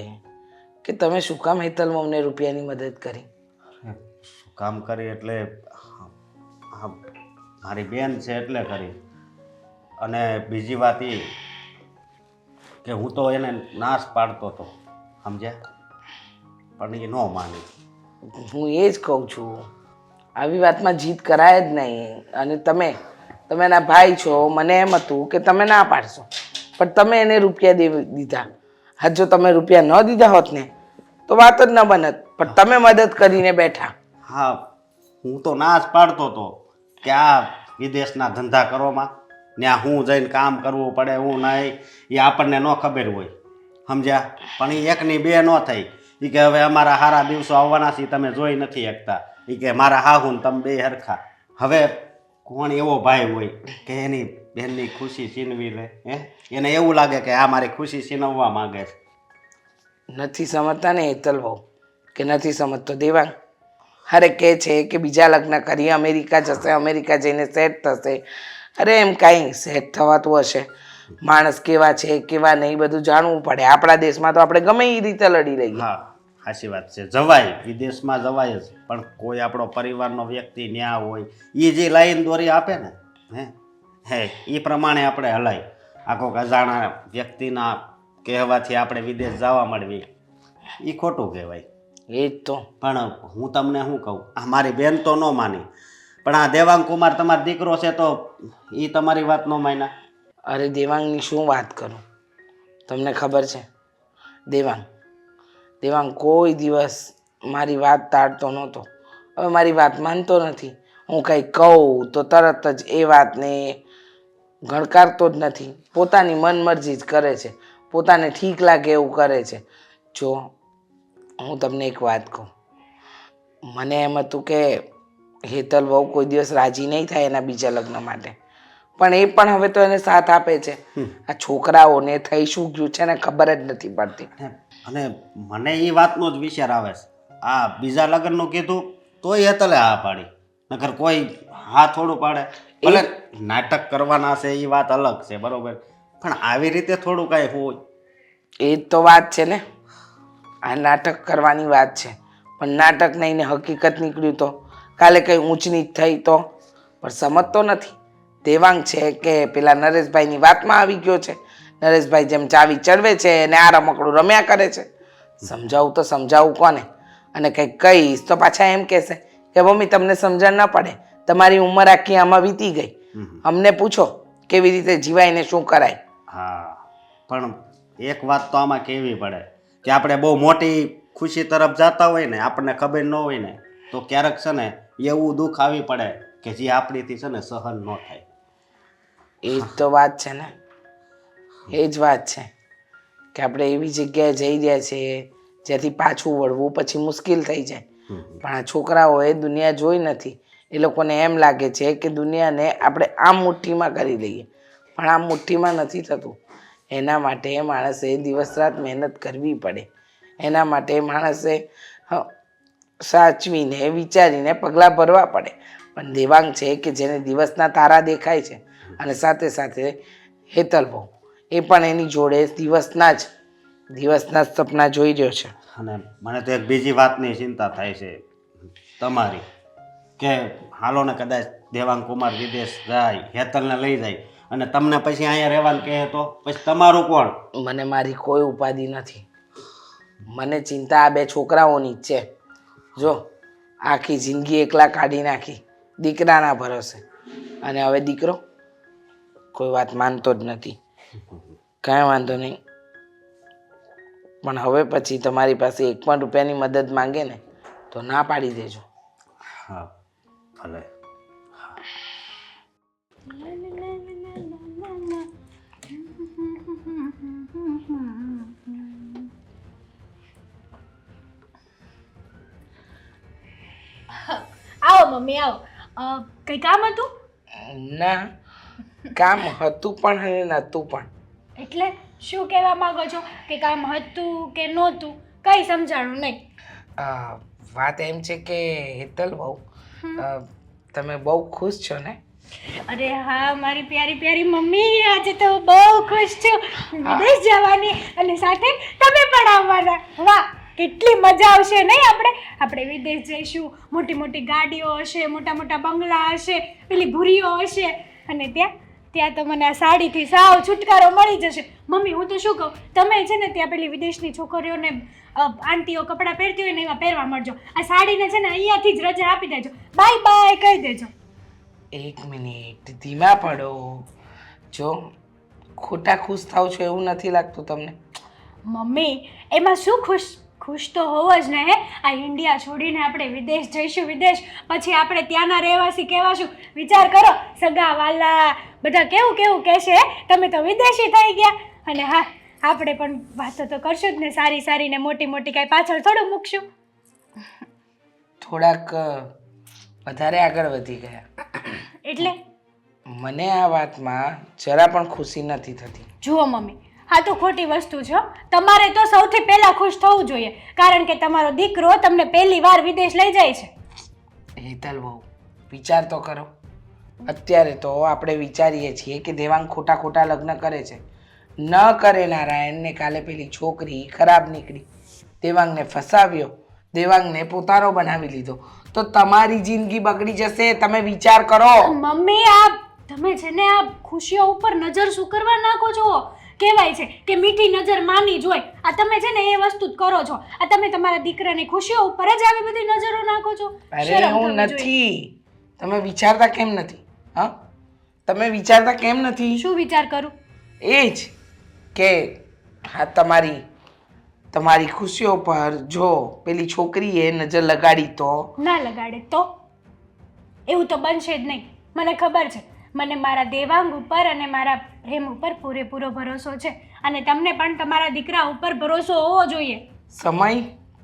કે તમે શું કામ હેતલ અમને રૂપિયાની મદદ કરી? શું કામ કરી એટલે હા, મારી બેન છે એટલે કરી. અને બીજી વાત એ કે હું તો એને નાશ પાડતો હતો, સમજ્યા? પણ એ ન માની. હું એ જ કહું છું, આવી વાતમાં જીત કરાય જ નહીં. અને તમે એના ભાઈ છો, મને એમ હતું કે તમે ના પાડશો, પણ તમે એને રૂપિયા દીધા. હા, જો તમે રૂપિયા ન દીધા હોત ને તો વાત જ ન બનત, પણ તમે મદદ કરીને બેઠા. હા, હું તો નાશ પાડતો હતો કે આ વિદેશના ધંધા કરવામાં ત્યાં હું જઈને કામ કરવું પડે, હું નહીં, એ આપણને ન ખબર હોય, સમજ્યા? પણ એ એકની બે ન થઈ. એ કે હવે અમારા સારા દિવસો આવવાના છે, તમે જોઈ નથી શકતા. એ કે મારા હાહુ ને તમે બે હરખા. હવે કોણ એવો ભાઈ હોય કે એની બહેનની ખુશી છીનવી લે? એને એવું લાગે કે આ મારી ખુશી છીનવવા માંગે છે. નથી સમજતા ને હેતલ બહુ, કે નથી સમજતો દેવાંગ? અરે કહે છે કે બીજા લગ્ન કરી અમેરિકા જશે, અમેરિકા જઈને સેટ થશે. અરે એમ કાંઈ સેટ થવાતું હશે? માણસ કેવા છે કેવા નહીં બધું જાણવું પડે. આપણા દેશમાં તો આપણે ગમે એ રીતે લડી લઈએ. હા, સાચી વાત છે. જવાય, વિદેશમાં જવાય જ, પણ કોઈ આપણો પરિવારનો વ્યક્તિ ન્યા હોય, એ જે લાઈન દોરી આપે ને એ પ્રમાણે આપણે હલાય. આખો અજાણા વ્યક્તિના કહેવાથી આપણે વિદેશ જવા મળવી, એ ખોટું કહેવાય. એ જ તો. પણ હું તમને શું કહું, આ મારી બેન તો ન માની, પણ આ દેવાંગ કુમાર તમારો દીકરો છે તો એ તમારી વાત ન માન્યા. અરે દેવાંગની શું વાત કરું, તમને ખબર છે? દેવાંગ કોઈ દિવસ મારી વાત ટાળતો નહોતો. હવે મારી વાત માનતો નથી. હું કંઈ કહું તો તરત જ એ વાતને ગણકારતો જ નથી. પોતાની મનમરજી જ કરે છે, પોતાને ઠીક લાગે એવું કરે છે. જો હું તમને એક વાત કહું, મને એમ હતું કે હેતલ બહુ કોઈ દિવસ રાજી નહીં થાય એના બીજા લગ્ન માટે, પણ એ પણ હવે તો એને સાથ આપે છે. આ છોકરાઓને થઈ શું ગયું છે ને ખબર જ નથી પડતી. અને મને એ વાતનો જ વિચાર આવે છે, આ બીજા લગ્નનું કીધું તોય હેતલે હા પાડી, નકર કોઈ હા થોડું પાડે. ભલે નાટક કરવાના છે એ વાત અલગ છે, બરોબર, પણ આવી રીતે થોડું કાંઈ હોય. એ જ તો વાત છે ને, આ નાટક કરવાની વાત છે, પણ નાટક નહીં ને હકીકત નીકળ્યું તો કાલે કંઈ ઊંચ નીચ થઈ તો? પણ સમજતો નથી. દેવાંગ છે કે પેલા નરેશભાઈની વાતમાં આવી ગયો છે. નરેશભાઈ જેમ ચાવી ચડવે છે અને આ રમકડું રમ્યા કરે છે. સમજાવું તો સમજાવું કોને? અને કંઈક કહીશ તો પાછા એમ કહેશે કે મમ્મી તમને સમજણ ન પડે, તમારી ઉંમર આખી આમાં વીતી ગઈ, અમને પૂછો કેવી રીતે જીવાય ને શું કરાય. હા, પણ એક વાત તો આમાં કહેવી પડે કે આપણે બહુ મોટી ખુશી તરફ જતા હોય ને, આપણને ખબર ન હોય ને, તો ક્યારેક છે ને એવું દુઃખ આવી પડે કે જે આપણીથી છે ને સહન ન થાય. એ જ તો વાત છે ને, એ જ વાત છે કે આપણે એવી જગ્યાએ જઈ રહ્યા છીએ જ્યાંથી પાછું વળવું પછી મુશ્કેલ થઈ જાય. પણ આ છોકરાઓએ દુનિયા જોઈ નથી. એ લોકોને એમ લાગે છે કે દુનિયાને આપણે આમ મુઠ્ઠીમાં કરી લઈએ, પણ આ મુઠ્ઠીમાં નથી થતું. એના માટે માણસે દિવસ રાત મહેનત કરવી પડે. એના માટે માણસે સાચવીને વિચારીને પગલાં ભરવા પડે. પણ દેવાંગ છે કે જેને દિવસના તારા દેખાય છે અને સાથે સાથે હેતલ બહુ એ પણ એની જોડે દિવસના જ સપના જોઈ રહ્યો છે. અને મને તો એક બીજી વાતની ચિંતા થાય છે તમારી, કે હાલો ને કદાચ દેવાંગ કુમાર વિદેશ જાય, હેતલને લઈ જાય અને તમને પછી અહીંયા રહેવાનું કહે તો પછી તમારું કોણ? મને મારી કોઈ ઉપાધિ નથી. મને ચિંતા આ બે છોકરાઓની જ છે. જો આખી જિંદગી એકલા કાઢી નાખી દીકરાના ભરોસે, અને હવે દીકરો કોઈ વાત માનતો જ નથી. કાંઈ વાંધો નહીં, પણ હવે પછી તમારી પાસે 1 પણ રૂપિયાની મદદ માંગે ને તો ના પાડી દેજો. હા ભલે. આવો મમ્મી આવો. કઈ કામ હતું? ના, કામ હતું પણ અને નહોતું પણ. એટલે શું કહેવા માંગો છો કે કામ હતું કે નહોતું? કઈ સમજાણું નહીં. વાત એમ છે કે હેતલ બહુ તમે બહુ ખુશ છો ને? અરે હા મારી પ્યારી પ્યારી મમ્મી, આજે તો બહુ ખુશ છું વિદેશ જવાની, અને સાથે તમે પણ આવવાના. વાહ, કેટલી મજા આવશે નહીં? આપણે વિદેશ જઈશું, મોટી મોટી ગાડીઓ હશે, મોટા મોટા બંગલા હશે, પેલી ભૂરીઓ હશે, અને ત્યાં તો મને આ સાડીથી સાવ છુટકારો મળી જશે. મમ્મી હું તો શું કહું, તમે છે ને ત્યાં પેલી વિદેશની છોકરીઓને આંટીઓ કપડાં પહેરતી હોય ને એવા પહેરવા મળજો. આ સાડીને છે ને અહીંયાથી જ રજા આપી દેજો, બાય બાય કહી દેજો. 1 મિનિટ ધીમા પડો. જો ખોટા ખુશ થાવ છો એવું નથી લાગતું તમને? મમ્મી એમાં શું ખુશ તો હોવો જ ને. હે, આ ઇન્ડિયા છોડીને આપણે વિદેશ જઈશું, વિદેશ પછી આપણે ત્યાંના રહેવાસી કહેવાશું. વિચાર કરો, સગા વાલા બધા કેવું કેવું કહેશે, તમે તો વિદેશી થઈ ગયા. અને હા, આપણે પણ વાતો તો કરશું જ ને સારી સારી ને મોટી મોટી, કાંઈ પાછળ થોડું મૂકશું. થોડાક વધારે આગળ વધી ગયા. એટલે મને આ વાતમાં જરા પણ ખુશી નથી થતી. જુઓ મમ્મી, હા તો ખોટી વસ્તુ છે. તમારે તો સૌથી પહેલા ખુશ થવું જોઈએ, કારણ કે તમારો દીકરો તમને પહેલી વાર વિદેશ લઈ જાય છે. હેતલ બહુ વિચાર તો કરો. અત્યારે તો આપણે વિચારીએ છીએ કે દેવાંગ ખોટા લગ્ન કરે છે. ન કરે નારાયણને કાલે પેલી છોકરી ખરાબ નીકળી, દેવાંગને ફસાવ્યો, દેવાંગને પોતાનો બનાવી લીધો, તો તમારી જિંદગી બગડી જશે. તમે વિચાર કરો. મમ્મી આ તમે છે ને આ ખુશીઓ ઉપર નજર શું કરવા નાખો છો? કહેવાય છે કે મીઠી નજર માની જોઈ. આ તમે છે ને એ વસ્તુ જ કરો છો. આ તમે તમારા દીકરાની ખુશીઓ ઉપર જ આવી બધી નજરો નાખો છો. અરે હું નથી. તમે વિચારતા કેમ નથી? હા, તમે વિચારતા કેમ નથી? શું વિચાર કરું? એ જ કે હા તમારી ખુશીઓ પર જો પેલી છોકરીએ નજર લગાડી તો? ના લગાડે તો એવું તો બનશે જ નહીં. મને ખબર છે, મને મારા દેવાંગ ઉપર અને મારા પ્રેમ ઉપર પૂરેપૂરો ભરોસો છે, અને તમને પણ તમારા દીકરા ઉપર ભરોસો હોવો જોઈએ. સમય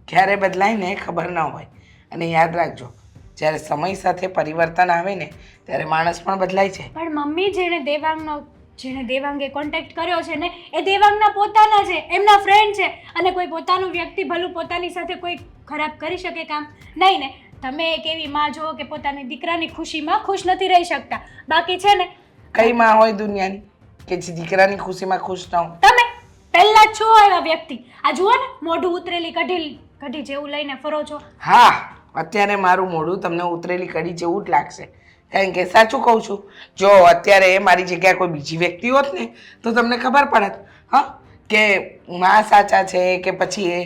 ક્યારે બદલાય ને ખબર ન હોય, અને યાદ રાખજો જ્યારે સમય સાથે પરિવર્તન આવે ને ત્યારે માણસ પણ બદલાય છે. પણ મમ્મી જેણે દેવાંગે કોન્ટેક્ટ કર્યો છે ને એ દેવાંગના પોતાના છે, એમના ફ્રેન્ડ છે, અને કોઈ પોતાનું વ્યક્તિ ભલું પોતાની સાથે કોઈ ખરાબ કરી શકે કામ નહીં ને. તમે એક એવી માં જો કે પોતાની દીકરાની ખુશીમાં ખુશ નથી રહી શકતા. બાકી છે ને કઈ માં હોય દુનિયાની કે જે દીકરાની ખુશીમાં ખુશ ન હોય? તમે પહેલા જ છો એવા વ્યક્તિ. આ જુઓ ને, મોઢું ઉતરેલી કઢી જેવું લઈને ફરો છો. હા, અત્યારે મારું મોઢું તમને ઉતરેલી કઢી જેવું જ લાગશે, કારણ કે સાચું કહું છું. જો અત્યારે મારી જગ્યાએ કોઈ બીજી વ્યક્તિ હોત ને તો તમને ખબર પડત હા કે માં સાચા છે કે પછી એ.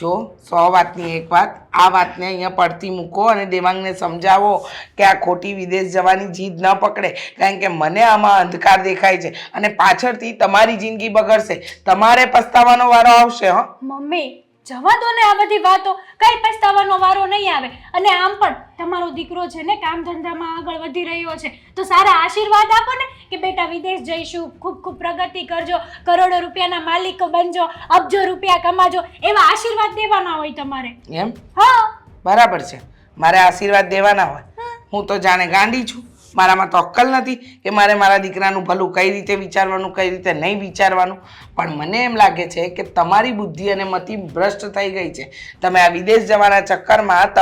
જો 100 વાતની એક વાત, આ વાતને અહીંયા પડતી મૂકો અને દેવાંગને સમજાવો કે આ ખોટી વિદેશ જવાની જીદ ન પકડે, કારણ કે મને આમાં અંધકાર દેખાય છે અને પાછળથી તમારી જિંદગી બગડશે, તમારે પસ્તાવાનો વારો આવશે. હા મમ્મી જવા દો ને આ બધી વાતો, કઈ પસ્તાવાનો વારો નહીં આવે. અને આમ પણ તમારો દીકરો છે ને કામ ધંધામાં આગળ વધી રહ્યો છે, તો સારા આશીર્વાદ આપો ને કે બેટા વિદેશ જઈશું, ખૂબ ખૂબ પ્રગતિ કરજો, કરોડો રૂપિયાના માલિક બનજો, અબજો રૂપિયા કમાજો, એવા આશીર્વાદ દેવાના હોય તમારે. એમ? હા બરાબર છે, મારે આશીર્વાદ દેવાના હોય. હું તો જાણે ગાંડી છું, મારામાં તો અક્કલ નથી કે મારે મારા દીકરાનું ભલું કઈ રીતે વિચારવાનું, કઈ રીતે નહીં વિચારવાનું. પણ મને એમ લાગે છે કે તમારી બુદ્ધિ અને મતિ ભ્રષ્ટ થઈ ગઈ છે. તમે આ વિદેશ જવાના ચક્કરમાં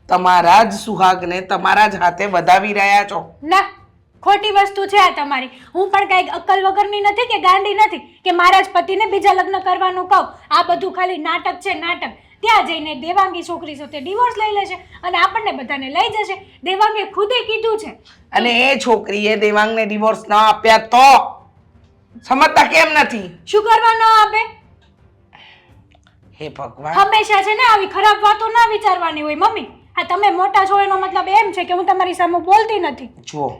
તમારા જ સુહાગને તમારા જ હાથે વધાવી રહ્યા છો. ના, ખોટી વસ્તુ છે આ તમારી. હું પણ કઈ અક્કલ વગરની નથી કે ગાંડી નથી કે મારા જ પતિને બીજા લગ્ન કરવાનું કહું. આ બધું ખાલી નાટક છે, નાટક. ત્યાં જઈને દેવાંગી છોકરી સાથે ડિવોર્સ લઈ લેશે અને આપણને બધાને લઈ જશે. દેવાંગે ખુદે કીધું છે. અને એ છોકરીએ દેવાંગને ડિવોર્સ ન આપ્યા તો સમજતા કેમ નથી? શું કરવા ન આપે? હે ભગવાન, હંમેશા છે ને આવી ખરાબ વાતો ના વિચારવાની હોય મમ્મી. હા, તમે મોટા છો એનો મતલબ એમ છે કે હું તમારી સામે બોલતી નથી. જુઓ,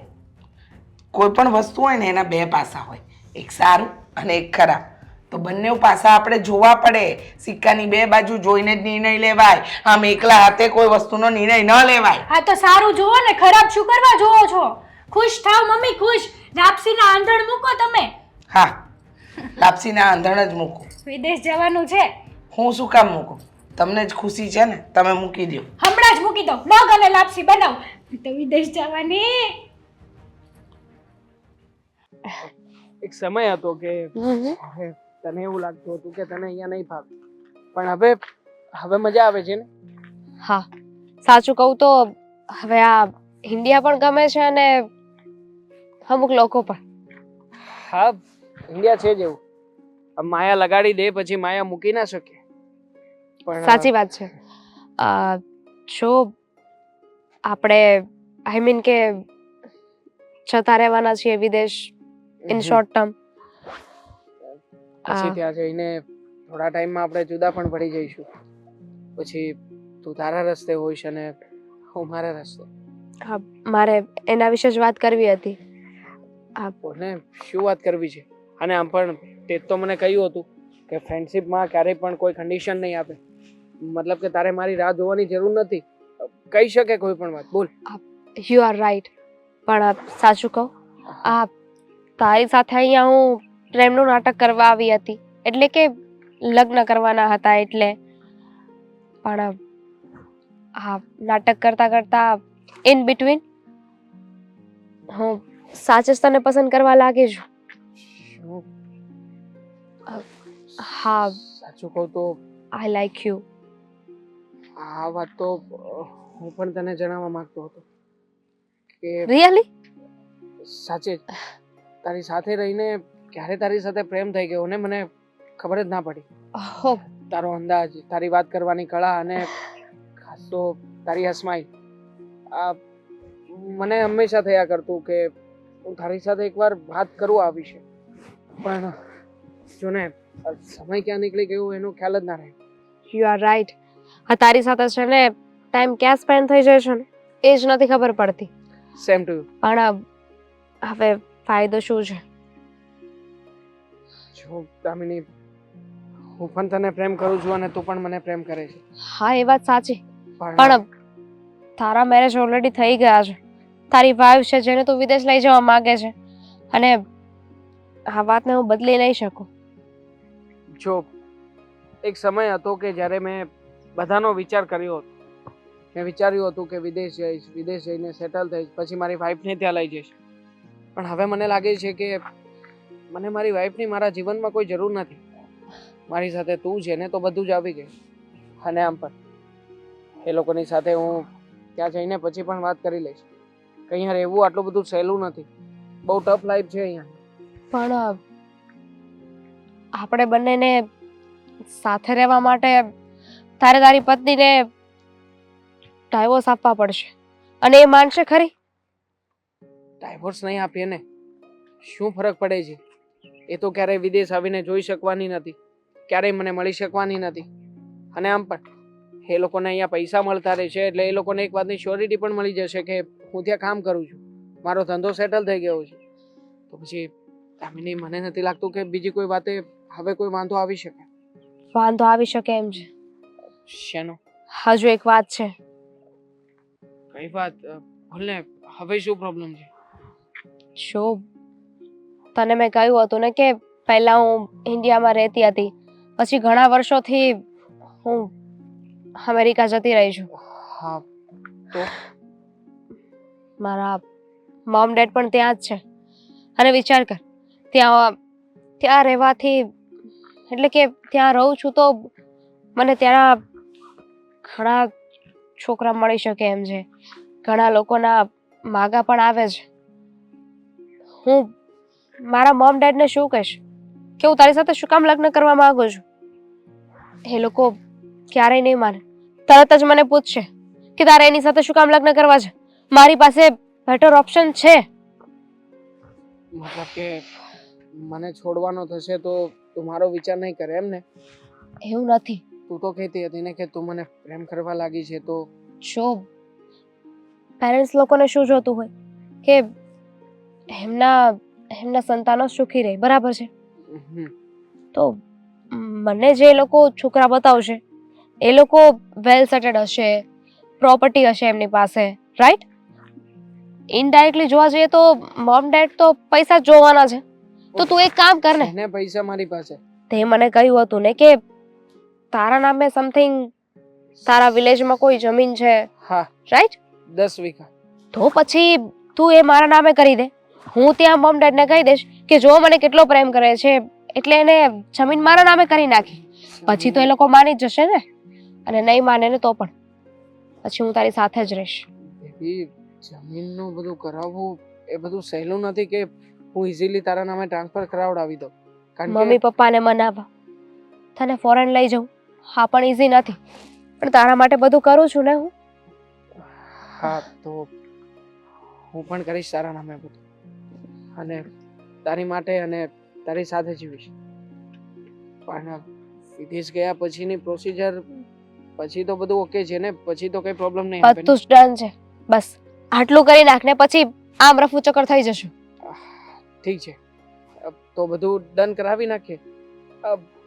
કોઈ પણ વસ્તુ હોય ને એના બે પાસા હોય, એક સારું અને એક ખરાબ. તો બંને પાસા આપણે જોવા પડે. સિક્કાની બે બાજુ જોઈને જ નિર્ણય લેવાય. આમ એકલા હાથે કોઈ વસ્તુનો નિર્ણય ન લેવાય. હા, તો સારું જુઓ ને, ખરાબ શું કરવા જોવો છો? ખુશ થાવ મમ્મી, ખુશ. લાપસીના આંધણ મૂકો તમે. હા, લાપસીના આંધણ જ મૂકો. વિદેશ જવાનું છે. હું શું કામ મૂકું? તમને જ ખુશી છે ને, તમે મૂકી દો. હમણાં જ મૂકી દો. મગ અને લાપસી બનાવો. તો વિદેશ જવાની. એક સમય હતો કે હવે તને એવું લાગતું હતું કે તને અહીંયા નહીં ફાવે, પણ હવે મજા આવે છે ને. હા, સાચું કહું તો હવે આ ઇન્ડિયા પણ ગમે છે અને અમુક લોકો પણ. હા, ઇન્ડિયા છે જ એવું. હવે માયા લગાડી દે પછી માયા મૂકી ના શકે. પણ સાચી વાત છે. જો આપણે આઈ મીન કે જતા રહેવાના છીએ વિદેશ ઇન શોર્ટ ટર્મ, પછી ત્યાં જઈને થોડા ટાઈમમાં આપણે જુદા પણ પડી જઈશું. પછી તું તારા રસ્તે હોઈશ અને હું મારા રસ્તે. હા, મારે એના વિશે જ વાત કરવી હતી. બોલને, શું વાત કરવી છે? અને આમ પણ તે તો મને કહ્યું હતું કે ફ્રેન્ડશિપમાં ક્યારેય પણ કોઈ કન્ડિશન નહીં આપે. મતલબ કે તારે મારી રાહ જોવાની જરૂર નથી. કહી શકે કોઈ પણ વાત. બોલ. You are right. પણ સાચું કહું, તારી સાથે અહીંયા હું પ્રેમનું નાટક કરવા આવી હતી. એટલે કે લગ્ન કરવાના હતા એટલે. પણ નાટક કરતા કરતા ઇન બિટવીન હું સાચે જ તને પસંદ કરવા લાગી છું. શું? હા, સાચું કહું તો આઈ લાઈક યુ. આ વાત તો હું પણ તને જણાવવા માંગતો હતો કે રિયલી? સાચે જ તારી સાથે રહીને ક્યારે તારી સાથે પ્રેમ થઈ ગયો ને મને ખબર જ ના પડી. ઓહ, તારો અંદાજ, તારી વાત કરવાની કળા અને ખાસ તો તારી આ સ્માઈલ, આ મને હંમેશા થયા કરતું કે હું તારી સાથે એકવાર વાત કરું આ વિશે. પણ જો ને સમય ક્યાં નીકળી ગયો એનો ખ્યાલ જ ના રહે. You are right. તારી સાથે છે ને ટાઈમ ક્યાં સ્પેન્ડ થઈ જાય છે ને એ જ નથી ખબર પડતી. Same to you. પણ હવે ફાયદો શું છે? જો દામિની, હું પણ તને પ્રેમ કરું છું અને તું પણ મને પ્રેમ કરે છે. હા, એ વાત સાચી. પણ પણ તારા મેરેજ ઓલરેડી થઈ ગયા છે. તારી વાઈફ છે જેને તું વિદેશ લઈ જવા માંગે છે અને આ વાતને હું બદલી નહીં શકું. જો એક સમય હતો કે જ્યારે મેં બધાનો વિચાર કર્યો હતો. મેં વિચાર્યું હતું કે વિદેશ જઈશ, વિદેશ જઈને સેટલ થઈશ, પછી મારી વાઈફને ત્યાં લઈ જઈશ. પણ હવે મને લાગે છે કે મને મારી વાઈફની મારા જીવનમાં કોઈ જરૂર નથી. મારી સાથે તું છે ને તો બધું જ આવી ગયું. અને આમ પણ એ લોકોની સાથે હું ત્યાં જઈને પછી પણ વાત કરી લઈશ કે અહીંયા રહેવું આટલું બધું સહેલું નથી. બહુ ટફ લાઈફ છે અહીંયા. પણ આપણે બંનેને સાથે રહેવા માટે તારે તારી પત્નીને ડાયવોર્સ આપવા પડશે અને એ માનશે ખરી? ડાયવોર્સ નહીં આપીએ ને શું ફરક પડે છે? એ તો ક્યારેય વિદેશ આવીને જોઈ શકવાની નથી, ક્યારેય મને મળી શકવાની નથી. અને આમ પણ એ લોકોને અહીંયા પૈસા મળતા રહેશે એટલે એ લોકોને એક વાતની શ્યોરિટી પણ મળી જશે કે હું ત્યાં કામ કરું છું, મારો ધંધો સેટલ થઈ ગયો છે. તો પછી દામિની, મને નથી લાગતું કે બીજી કોઈ વાતે હવે કોઈ વાંધો આવી શકે. વાંધો આવી શકે એમ છે. શેનો? હજુ એક વાત છે. કઈ વાત? બોલને, હવે શું પ્રોબ્લેમ છે? જો તને મેં કહ્યું હતું ને કે પહેલા હું ઇન્ડિયામાં રહેતી હતી, પછી ઘણા વર્ષોથી હું અમેરિકા જતી રહી છું. હા, તો મારા મોમ ડેડ પણ ત્યાં જ છે. અને વિચાર કર, ત્યાં રહેવાથી એટલે કે ત્યાં રહું છું તો મને ત્યાં ઘણા છોકરા મળી શકે એમ છે, ઘણા લોકોના માગા પણ આવે છે. હું મારા મોમ ડેડને શું કહીશ કે હું તારી સાથે શું કામ લગ્ન કરવા માંગુ છું? એ લોકો ક્યારેય નહીં માને. તરત જ મને પૂછશે કે તારે એની સાથે શું કામ લગ્ન કરવા છે? મારી પાસે બેટર ઓપ્શન છે. મતલબ કે મને છોડવાનો થશે તો તું મારો વિચાર નહીં કરે એમ ને? એવું નથી. તું તો કહેતી હતી ને કે તું મને પ્રેમ કરવા લાગી છે, તો જો પેરેન્ટ્સ લોકોને શું જોતું હોય કે એમના સંતાનો સુખી રહે, બરાબર છે? હમ, તો મને જે લોકો છોકરા બતાવશે એ લોકો વેલ સેટેડ હશે, પ્રોપર્ટી હશે એમની પાસે, રાઈટ? ઇનડાયરેક્ટલી જોવા જઈએ તો મોમ ડેડ તો પૈસા જ જોવાના છે. તો તું એક કામ કર ને, એને પૈસા મારી પાસે. તે મને કહ્યું હતું ને કે તારા નામે સમથિંગ તારા વિલેજમાં કોઈ જમીન છે, હા, રાઈટ? 10 વીઘા. તો પછી તું એ મારા નામે કરી દે. હું ત્યાં મોમ ડેડને કહી દઈશ કે જો મને કેટલો પ્રેમ કરે છે એટલે એને જમીન મારા નામે કરી નાખી. પછી તો એ લોકો માની જ જશે ને, અને નહીં માને ને તો પણ પછી હું તારી સાથે જ રહીશ. બેબી, જમીનનું બધું કરાવવું એ બધું સહેલું નથી કે હું ઇઝીલી તારા નામે ટ્રાન્સફર કરાવડાવી દઉં. કારણ મમ્મી પપ્પાને મનાવવા, તને ફોરેન લઈ જાઉં, હા પણ ઇઝી નથી, પણ તારા માટે બધું કરું છું ને હું. હા, તો હું પણ કરીશ તારા નામે બધું, અને તારી માટે અને તારી સાથે જીવીશ. પણ વિદેશ ગયા પછીની પ્રોસિજર પછી તો બધું ઓકે છે ને? પછી તો કઈ પ્રોબ્લેમ નહીં આવે ને? બધું જ ડન છે. બસ આટલું કરી નાખ ને પછી આમ રફુ ચક્કર થઈ જશું. ઠીક છે, તો બધું ડન કરાવી નાખીએ.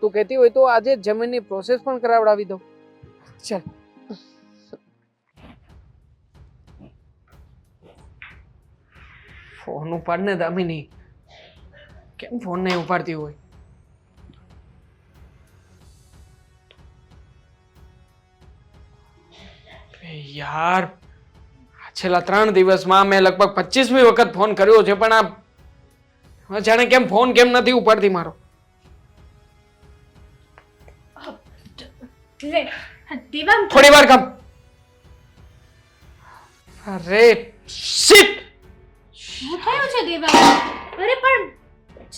તું કહેતી હોય તો આજે જમીનની પ્રોસેસ પણ કરાવડાવી દઉં. ચાલ. ફોન ઉપાડ ને દામિની. કેમ ફોન નહીં ઉપાડતી હોય? યાર, છેલ્લા 3 દિવસમાં મેં લગભગ 25મી વખત ફોન કર્યો છે, પણ આ જાણે કેમ ફોન કેમ નથી ઉપાડતી મારો. દેવાંગ, થોડી વાર કમ. અરે શિટ! શું થયું છે દેવાંગ? અરે પણ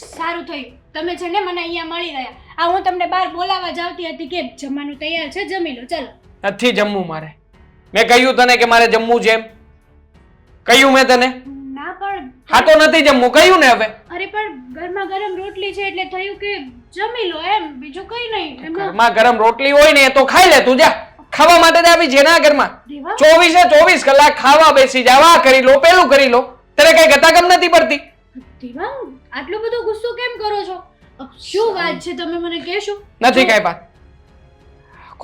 સારું થયું તમે છે ને મને અહીંયા મળી ગયા. આ હું તમને બહાર બોલાવવા જાવતી હતી કે જમવાનું તૈયાર છે, જમી લો. ચાલો. નથી જમવું મારે. મેં કહ્યું તને કે મારે જમવું છે એમ? કહ્યું મેં તને? ના પણ હા તો નથી જમવું, કહ્યું ને હવે. અરે પણ ગરમા ગરમ રોટલી છે એટલે થયું કે જમી લો એમ, બીજું કઈ નહીં. એમાં ઘરમાં ગરમ રોટલી હોય ને એ તો ખાઈ લે. તું જા ખાવા માટે જ આવી છે ના ઘરમાં. દેવાંગ, 24 કલાક ખાવા બેસી જાવ, આ કરી લો પેલું કરી લો. તારે કઈ ગતાગમ નથી પડતી? દેવાંગ, આટલો બધો ગુસ્સો કેમ કરો છો? શું વાત છે તમે મને કહેશો? નથી કઈ વાત.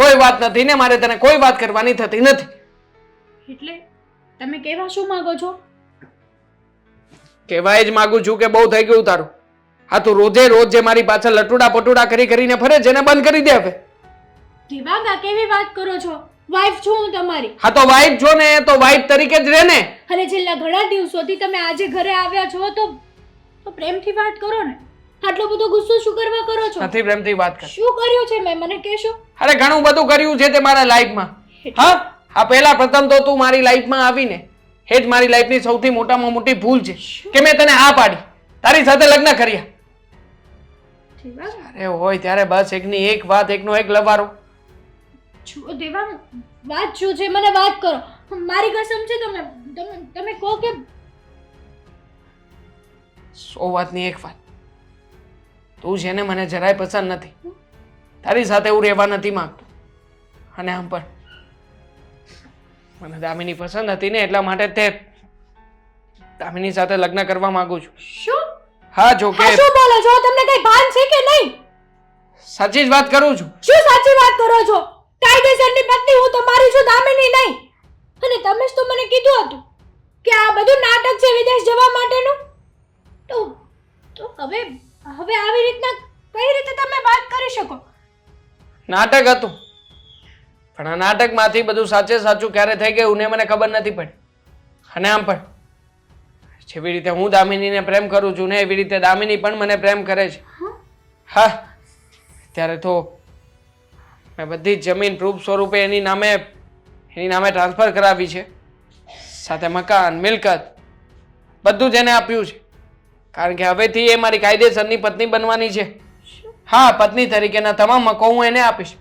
કોઈ વાત નથી ને મારે તને કોઈ વાત કરવાની થતી નથી. એટલે તમે કહેવા શું માંગો છો? કહેવાય જ માંગુ છું કે બહુ થઈ ગયું તારું. હા, તું રોજે રોજ જે મારી પાછળ લટુડા પટુડા કરીને ફરે છે ને બંધ કરી દે હવે. દેવાંગ, આ કેવી વાત કરો છો? વાઈફ છું હું તમારી. હા તો વાઈફ છો ને તો વાઈફ તરીકે જ રહે ને. અને છેલ્લા ઘણા દિવસોથી તમે આજે ઘરે આવ્યા છો તો પ્રેમથી વાત કરો ને. આટલો બધો ગુસ્સો શું કરવા કરો છો? નથી પ્રેમથી વાત કર. શું કર્યું છે મેં, મને કહેશો? અરે ઘણું બધું કર્યું છે તે મારા લાઈફમાં. હા, આ પહેલા પ્રથમ તો તું મારી લાઈફમાં આવીને એ જ મારી લાઈફની સૌથી મોટામાં મોટી ભૂલ છે કે મેં તને હા પાડી, તારી સાથે લગ્ન કર્યા. અરે હોય ત્યારે બસ એકની એક વાત, એકનો એક લવારો. છો દેવાંગ, વાત શું છે મને વાત કરો. મારી કસમ છે તમે કહો કે 100 વાતની એક વાત. તું છે ને મને જરાય પસંદ નથી. તારી સાથે હું રહેવા નથી માંગતો. અને આમ પણ મને દામિની પસંદ હતી ને એટલા માટે તે દામિની સાથે લગ્ન કરવા માંગુ છું. શું? હા, જો કે શું બોલો છો? તમને કઈ ભાન છે કે નહીં? સાચી જ વાત કરું છું. શું સાચી વાત કરો છો? કાયદેસરની પત્ની હું તમારી છું, દામિની નહીં. અને તમે જ તો મને કીધું હતું કે આ બધું નાટક છે વિદેશ જવા માટેનું. તો હવે આવી રીતના કઈ રીતે તમે વાત કરી શકો? નાટક હતું, પણ આ નાટકમાંથી બધું સાચે સાચું ક્યારે થઈ ગયું ને મને ખબર નથી પડી. અને આમ પણ જેવી રીતે હું દામિનીને પ્રેમ કરું છું ને એવી રીતે દામિની પણ મને પ્રેમ કરે છે. હા, ત્યારે તો મેં બધી જ જમીન પ્રૂફ સ્વરૂપે એની નામે ટ્રાન્સફર કરાવી છે, સાથે મકાન મિલકત બધું જ એને આપ્યું છે, કારણ કે હવેથી એ મારી કાયદેસરની પત્ની બનવાની છે. હા, પત્ની તરીકેના તમામ હકો હું એને આપીશ.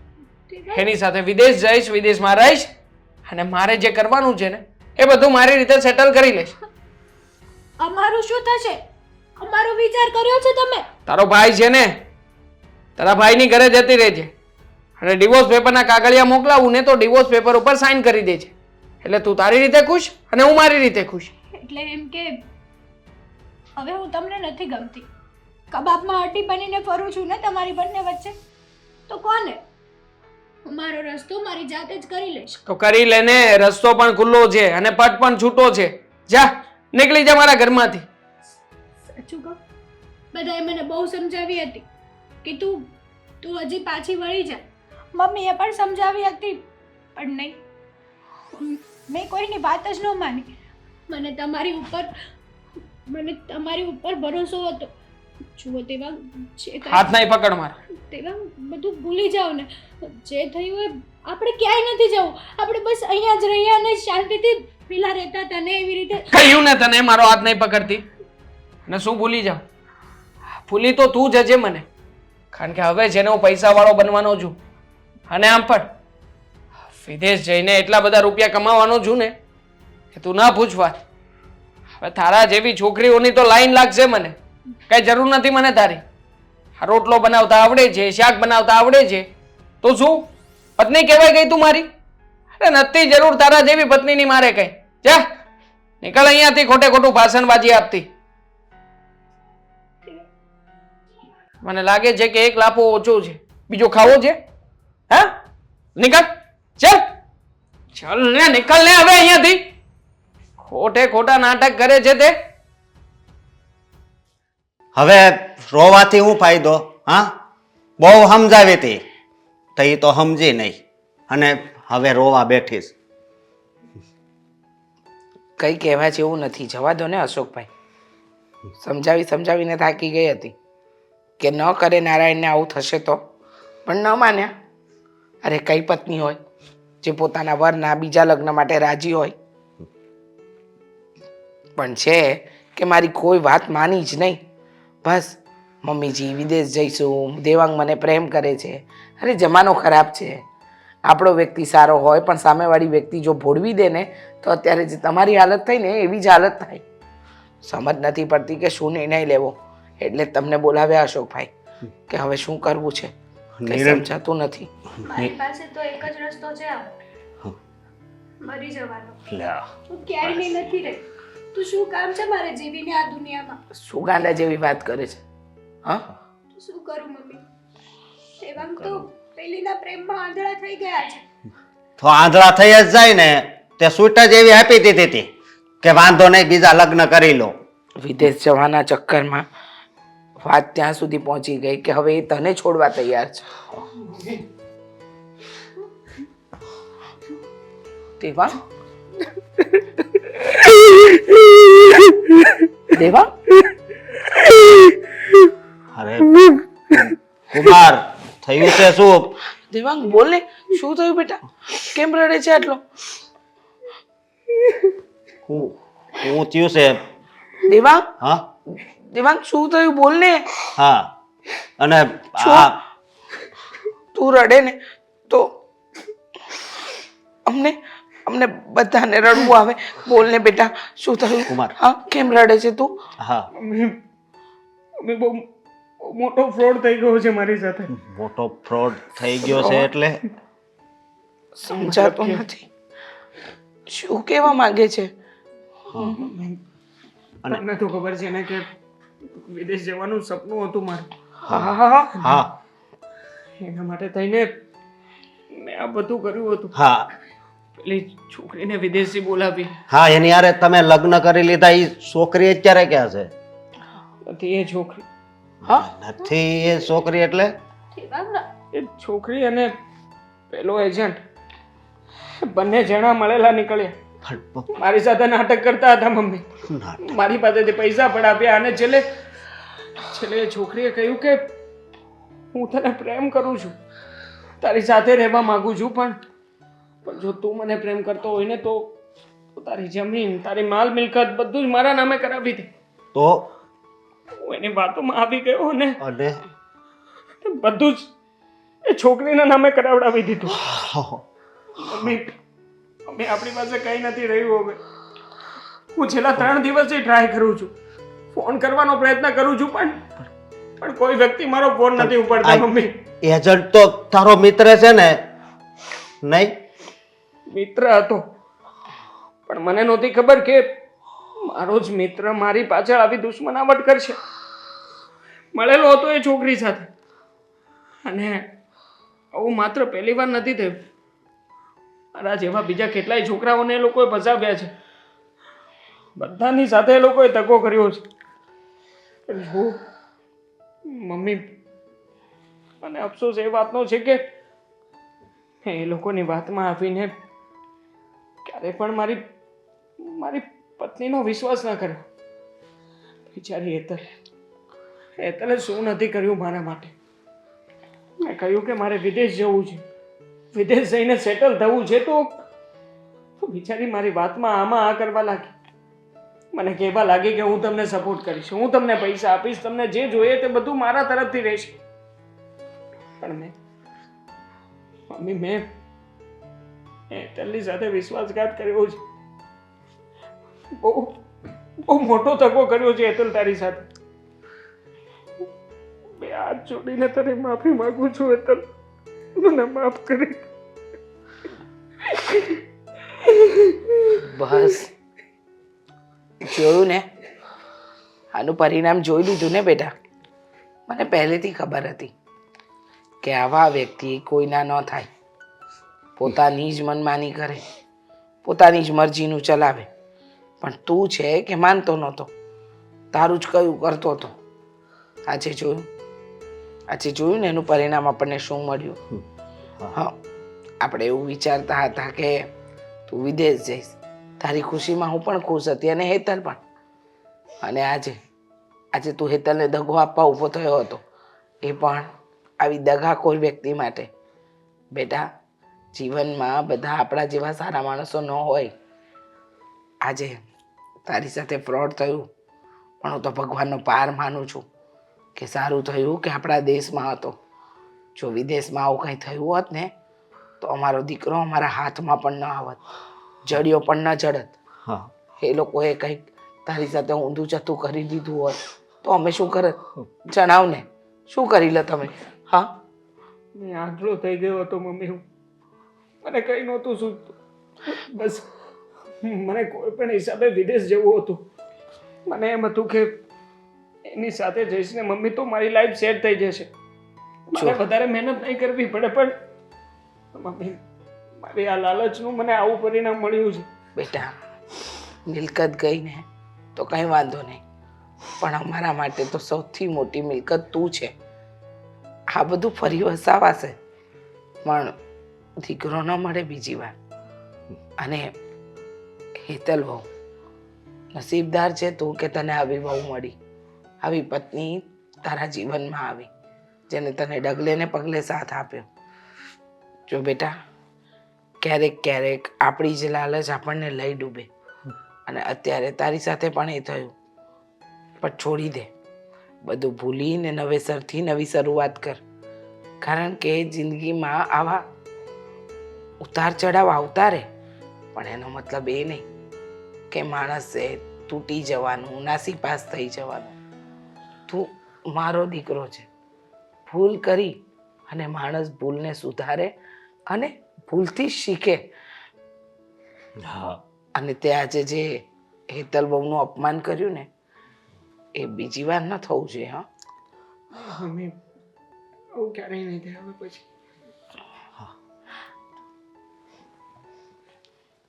એની સાથે વિદેશ જઈશ, વિદેશમાં રહીશ અને મારે જે કરવાનું છે ને એ બધું મારી રીતે સેટલ કરી લઈશ. અમારું શું થશે? અમારો વિચાર કર્યો છે તમે? તારો ભાઈ છે ને, તારા ભાઈની ઘરે જતી રહેજે અને ડિવોર્સ પેપરના કાગળિયા મોકલાવું ને તો ડિવોર્સ પેપર ઉપર સાઇન કરી દેજે, એટલે તું તારી રીતે ખુશ અને હું મારી રીતે ખુશ. એટલે એમ કે હવે હું તમને નથી ગમતી, કબાબમાં હड्डी બનીને ફરું છું ને તમારી બંને વચ્ચે, તો કોને? મારો રસ્તો મારી જાતે જ કરી લઈશ. તો કરી લે ને, રસ્તો પણ ખુલ્લો છે અને પટ પણ છૂટો છે. જા, નીકળી જા મારા ઘરમાંથી. સાચું કહું, બધાએ મને બહુ સમજાવી હતી કે તું હજી પાછી વળી જા. મમ્મીએ પણ સમજાવી હતી, પણ નહીં, મેં કોઈની વાત જ ન માની. મને તમારી ઉપર ભરોસો હતો. જુઓ તેવા જે હાથ નહીં પકડ મારા. તેવા બધું ભૂલી જાઓ ને, જે થયું એ આપણે ક્યાંય નથી જવું, આપણે બસ અહીંયા જ રહ્યા અને શાંતિથી પેલા રહેતા હતા ને એવી રીતે. કહ્યું ને તને મારો હાથ નહીં પકડતી. ને શું ભૂલી જાઉં? ભૂલી તો તું જજે મને, કારણ કે હવે જેને હું પૈસાવાળો બનવાનો છું અને આમ પણ વિદેશ જઈને એટલા બધા રૂપિયા કમાવાનો છું ને કે તું ના પૂછ વાત. હવે તારા જેવી છોકરીઓની તો લાઈન લાગશે મને, કઈ જરૂર નથી મને તારી. આ રોટલો બનાવતા આવડે છે, શાક બનાવતા આવડે છે, તો શું પત્ની કહેવાય ગઈ તું મારી? અરે નથી જરૂર તારા જેવી પત્નીની મારે કઈ. જા, નીકળ અહીંયાથી ખોટે ખોટું ભાષણબાજી આપતી. મને લાગે છે કે એક લાફો ઓછો છે, બીજો ખાવો છે? હા, નીકળ, ચાલ ચાલ ને, નીકળ ને હવે અહીંયાથી. ખોટે ખોટા નાટક કરે છે તે. હવે રોવાથી શું ફાયદો? હા, બહુ સમજાવી હતી તો એ તો સમજી નહીં અને હવે રોવા બેઠીશ. કંઈ કહેવા જેવું નથી, જવા દો ને અશોકભાઈ. સમજાવીને થાકી ગઈ હતી કે ન કરે નારાયણને આવું થશે તો, પણ ન માન્યા. અરે કઈ પત્ની હોય જે પોતાના વરના બીજા લગ્ન માટે રાજી હોય, પણ છે કે મારી કોઈ વાત માની જ નહીં. બસ મમ્મીજી વિદેશ જઈશું, દેવાંગ મને પ્રેમ કરે છે. અરે જમાનો ખરાબ છે, આપણો વ્યક્તિ સારો હોય પણ સામેવાળી વ્યક્તિ જો ભોળવી દે ને તો અત્યારે જે તમારી હાલત થઈ ને એવી જ હાલત થાય. સમજ નથી પડતી કે શું નિર્ણય લેવો, એટલે તમને બોલાવ્યા અશોકભાઈ કે હવે શું કરવું છે, કંઈ સમજાતું નથી. મારી પાસે તો એક જ રસ્તો છે, મરી જવાનો. હું ક્યાંય નથી રહી. તું શું કામ છે મારે જીવીને આ દુનિયામાં? શું ગાંડા જેવી વાત કરે છે? હા, શું કરું મમ્મી? દેવાંગ તો પેલીના પ્રેમમાં આંધળા થઈ ગયા છે. તો આંધળા થઈ જ જાય ને, તે સૂટ જ એવી આપી દીધી હતી કે વાંધો નહીં, બીજા લગ્ન કરી લો. વિદેશ જવાના ચક્કરમાં વાત ત્યાં સુધી પહોંચી ગઈ કે હવે એ તને છોડવા તૈયાર છે. દેવા દેવા અરે કુમાર, થયું છે શું? દેવાંગ બોલ ને, શું થયું બેટા? કેમ રડે છે આટલો? હું થયું છે? દેવાંગ, હા દેવાંગ શું થયું બોલ ને. હા, અને આ તું રડે ને તો અમને બધાને રડવું આવે. બોલ ને બેટા, શું થયું? કુમાર. હા, કેમ રડે છે તું? હા, અમે બહુ મોટો ફ્રોડ થઈ ગયો છે મારી સાથે. મોટો ફ્રોડ થઈ ગયો છે એટલે સમજાતું નથી. શું કહેવા માંગે છે? તમને તો ખબર છે ને કે વિદેશ જવાનું સપનું હતું મારું. હા, હા એના માટે થઈને મેં આ બધું કર્યું હતું. હા પેલી છોકરીને વિદેશથી બોલાવી. હા, એની યારે તમે લગ્ન કરી લીધા. એ છોકરી અત્યારે ક્યાં છે? નથી એ છોકરી. હા, નથી એ છોકરી એટલે? એ છોકરી અને પેલો એજન્ટ બંને જણા મળેલા નીકળ્યા. પણ મારી સાથે નાટક કરતા હતા મમ્મી. નાટક. મારી પાસેથી પૈસા પણ આપ્યા અને છેલ્લે એ છોકરીએ કહ્યું કે હું તને પ્રેમ કરું છું, તારી સાથે રહેવા માંગુ છું, પણ જો તું મને પ્રેમ કરતો હોય ને તો તારી જમીન, તારી માલ મિલકત બધું જ મારા નામે કરાવી દે. તો હું એની વાતોમાં આવી ગયો ને અને બધું જ એ છોકરીના નામે કરાવડાવી દીધું. મમ્મી મમ્મી આપણી પાસે કંઈ નથી રહ્યું હવે. હું છેલ્લા 3 દિવસથી ટ્રાય કરું છું, ફોન કરવાનો પ્રયત્ન કરું છું, પણ કોઈ વ્યક્તિ મારો ફોન નથી ઉપાડતા મમ્મી. એજન્ટ તો તારો મિત્ર છે ને? નહીં? મિત્ર હતો, પણ મને નહોતી ખબર કે મારો જ મિત્ર મારી પાછળ આવી દુશ્મનાવટ કરશે. મળેલો હતો એ છોકરી સાથે, અને આવું માત્ર પહેલી વાર નથી થયું. મારા જેવા બીજા કેટલાય છોકરાઓને એ લોકોએ ફસાવ્યા છે. બધાની સાથે એ લોકોએ ધક્કો કર્યો છે. પણ હું મમ્મી, મને અફસોસ એ વાતનો છે કે એ લોકોની વાતમાં આવીને ક્યારે પણ મારી પત્નીનો વિશ્વાસ ન કર્યો. બિચારી હેતલે શું નથી કર્યું મારા માટે. મેં કહ્યું કે મારે વિદેશ જવું છે, વિદેશ જઈને સેટલ થવું છે, તો બિચારી મારી વાતમાં આમાં આ કરવા લાગી. મને કહેવા લાગી કે હું તમને સપોર્ટ કરીશ, હું તમને પૈસા આપીશ, તમને જે જોઈએ તે બધું મારા તરફથી રહેશે. પણ મમ્મી મેં હેતલની સાથે વિશ્વાસઘાત કર્યો છે. બહુ મોટો ધક્કો કર્યો છે હેતલ તારી સાથે. મેં હાથ જોડીને તને માફી માંગુ છું હેતલ, મને માફ કરી. બસ જોયું ને, આનું પરિણામ જોઈ લીધું ને બેટા. મને પહેલેથી ખબર હતી કે આવા વ્યક્તિ કોઈના ન થાય. પોતાની જ મનમાની કરે, પોતાની જ મરજીનું ચલાવે. પણ તું છે કે માનતો નહોતો, તારું જ કયું કરતો હતો. આજે જોયું ને એનું પરિણામ આપણને શું મળ્યું. હા, આપણે એવું વિચારતા હતા કે તું વિદેશ જઈશ, તારી ખુશીમાં હું પણ ખુશ હતી અને હેતલ પણ. અને આજે તું હેતલને દગો આપવા ઊભો થયો હતો, એ પણ આવી દગાખોર વ્યક્તિ માટે. બેટા, જીવનમાં બધા આપણા જેવા સારા માણસો ન હોય. આજે તારી સાથે ફ્રોડ થયું, પણ હું તો ભગવાનનો પાર માનું છું કે સારું થયું કે આપણા દેશમાં હતો. જો વિદેશમાં આવું કંઈ થયું હોત ને તો અમારો દીકરો અમારા હાથમાં પણ ન આવત, જડ્યો પણ ન જડત. હા, એ લોકોએ કંઈક તારી સાથે ઊંધું ચતું કરી દીધું હોત તો અમે શું કરત? જણાવ ને, શું કરી લે તમે? હા, મેં આટલો થઈ ગયો હતો મમ્મી, મને કઈ નહોતું સૂચતું. બસ મને કોઈ પણ હિસાબે વિદેશ જવું હતું. મને એમ હતું કે એની સાથે જઈશ ને મમ્મી તો મારી લાઈફ સેટ થઈ જશે, મારે વધારે મહેનત નહીં કરવી પડે. પણ મમ્મી, મારી આ લાલચનું મને આવું પરિણામ મળ્યું છે. બેટા, મિલકત ગઈ ને તો કંઈ વાંધો નહીં, પણ અમારા માટે તો સૌથી મોટી મિલકત તું છે. આ બધું ફરી વસાવાશે, પણ દીકરો ન મળે બીજી વાર. અને હેતલ બહુ નસીબદાર છે તું કે તને આવી બહુ મળી, આવી પત્ની તારા જીવનમાં આવી, જેને તને ડગલે ને પગલે સાથ આપ્યો. જો બેટા, ક્યારેક આપણી જ લાલચ આપણને લઈ ડૂબે, અને અત્યારે તારી સાથે પણ એ થયું. પણ છોડી દે, બધું ભૂલીને નવેસરથી નવી શરૂઆત કર. કારણ કે જિંદગીમાં આવા ઉતાર ચઢાવ આવતા રહે, પણ એનો મતલબ એ નહીં કે માણસે તૂટી જવાનું, નાસીપાસ થઈ જવાનું. તું મારો દીકરો છે. ભૂલ કરી અને માણસ ભૂલને સુધારે અને ભૂલથી શીખે. અને તે આજે જે હેતલ બહુનું અપમાન કર્યું ને, એ બીજી વાર ન થવું જોઈએ. હા મમ્મી, આવું ક્યારેય નહીં થાય હવે પછી.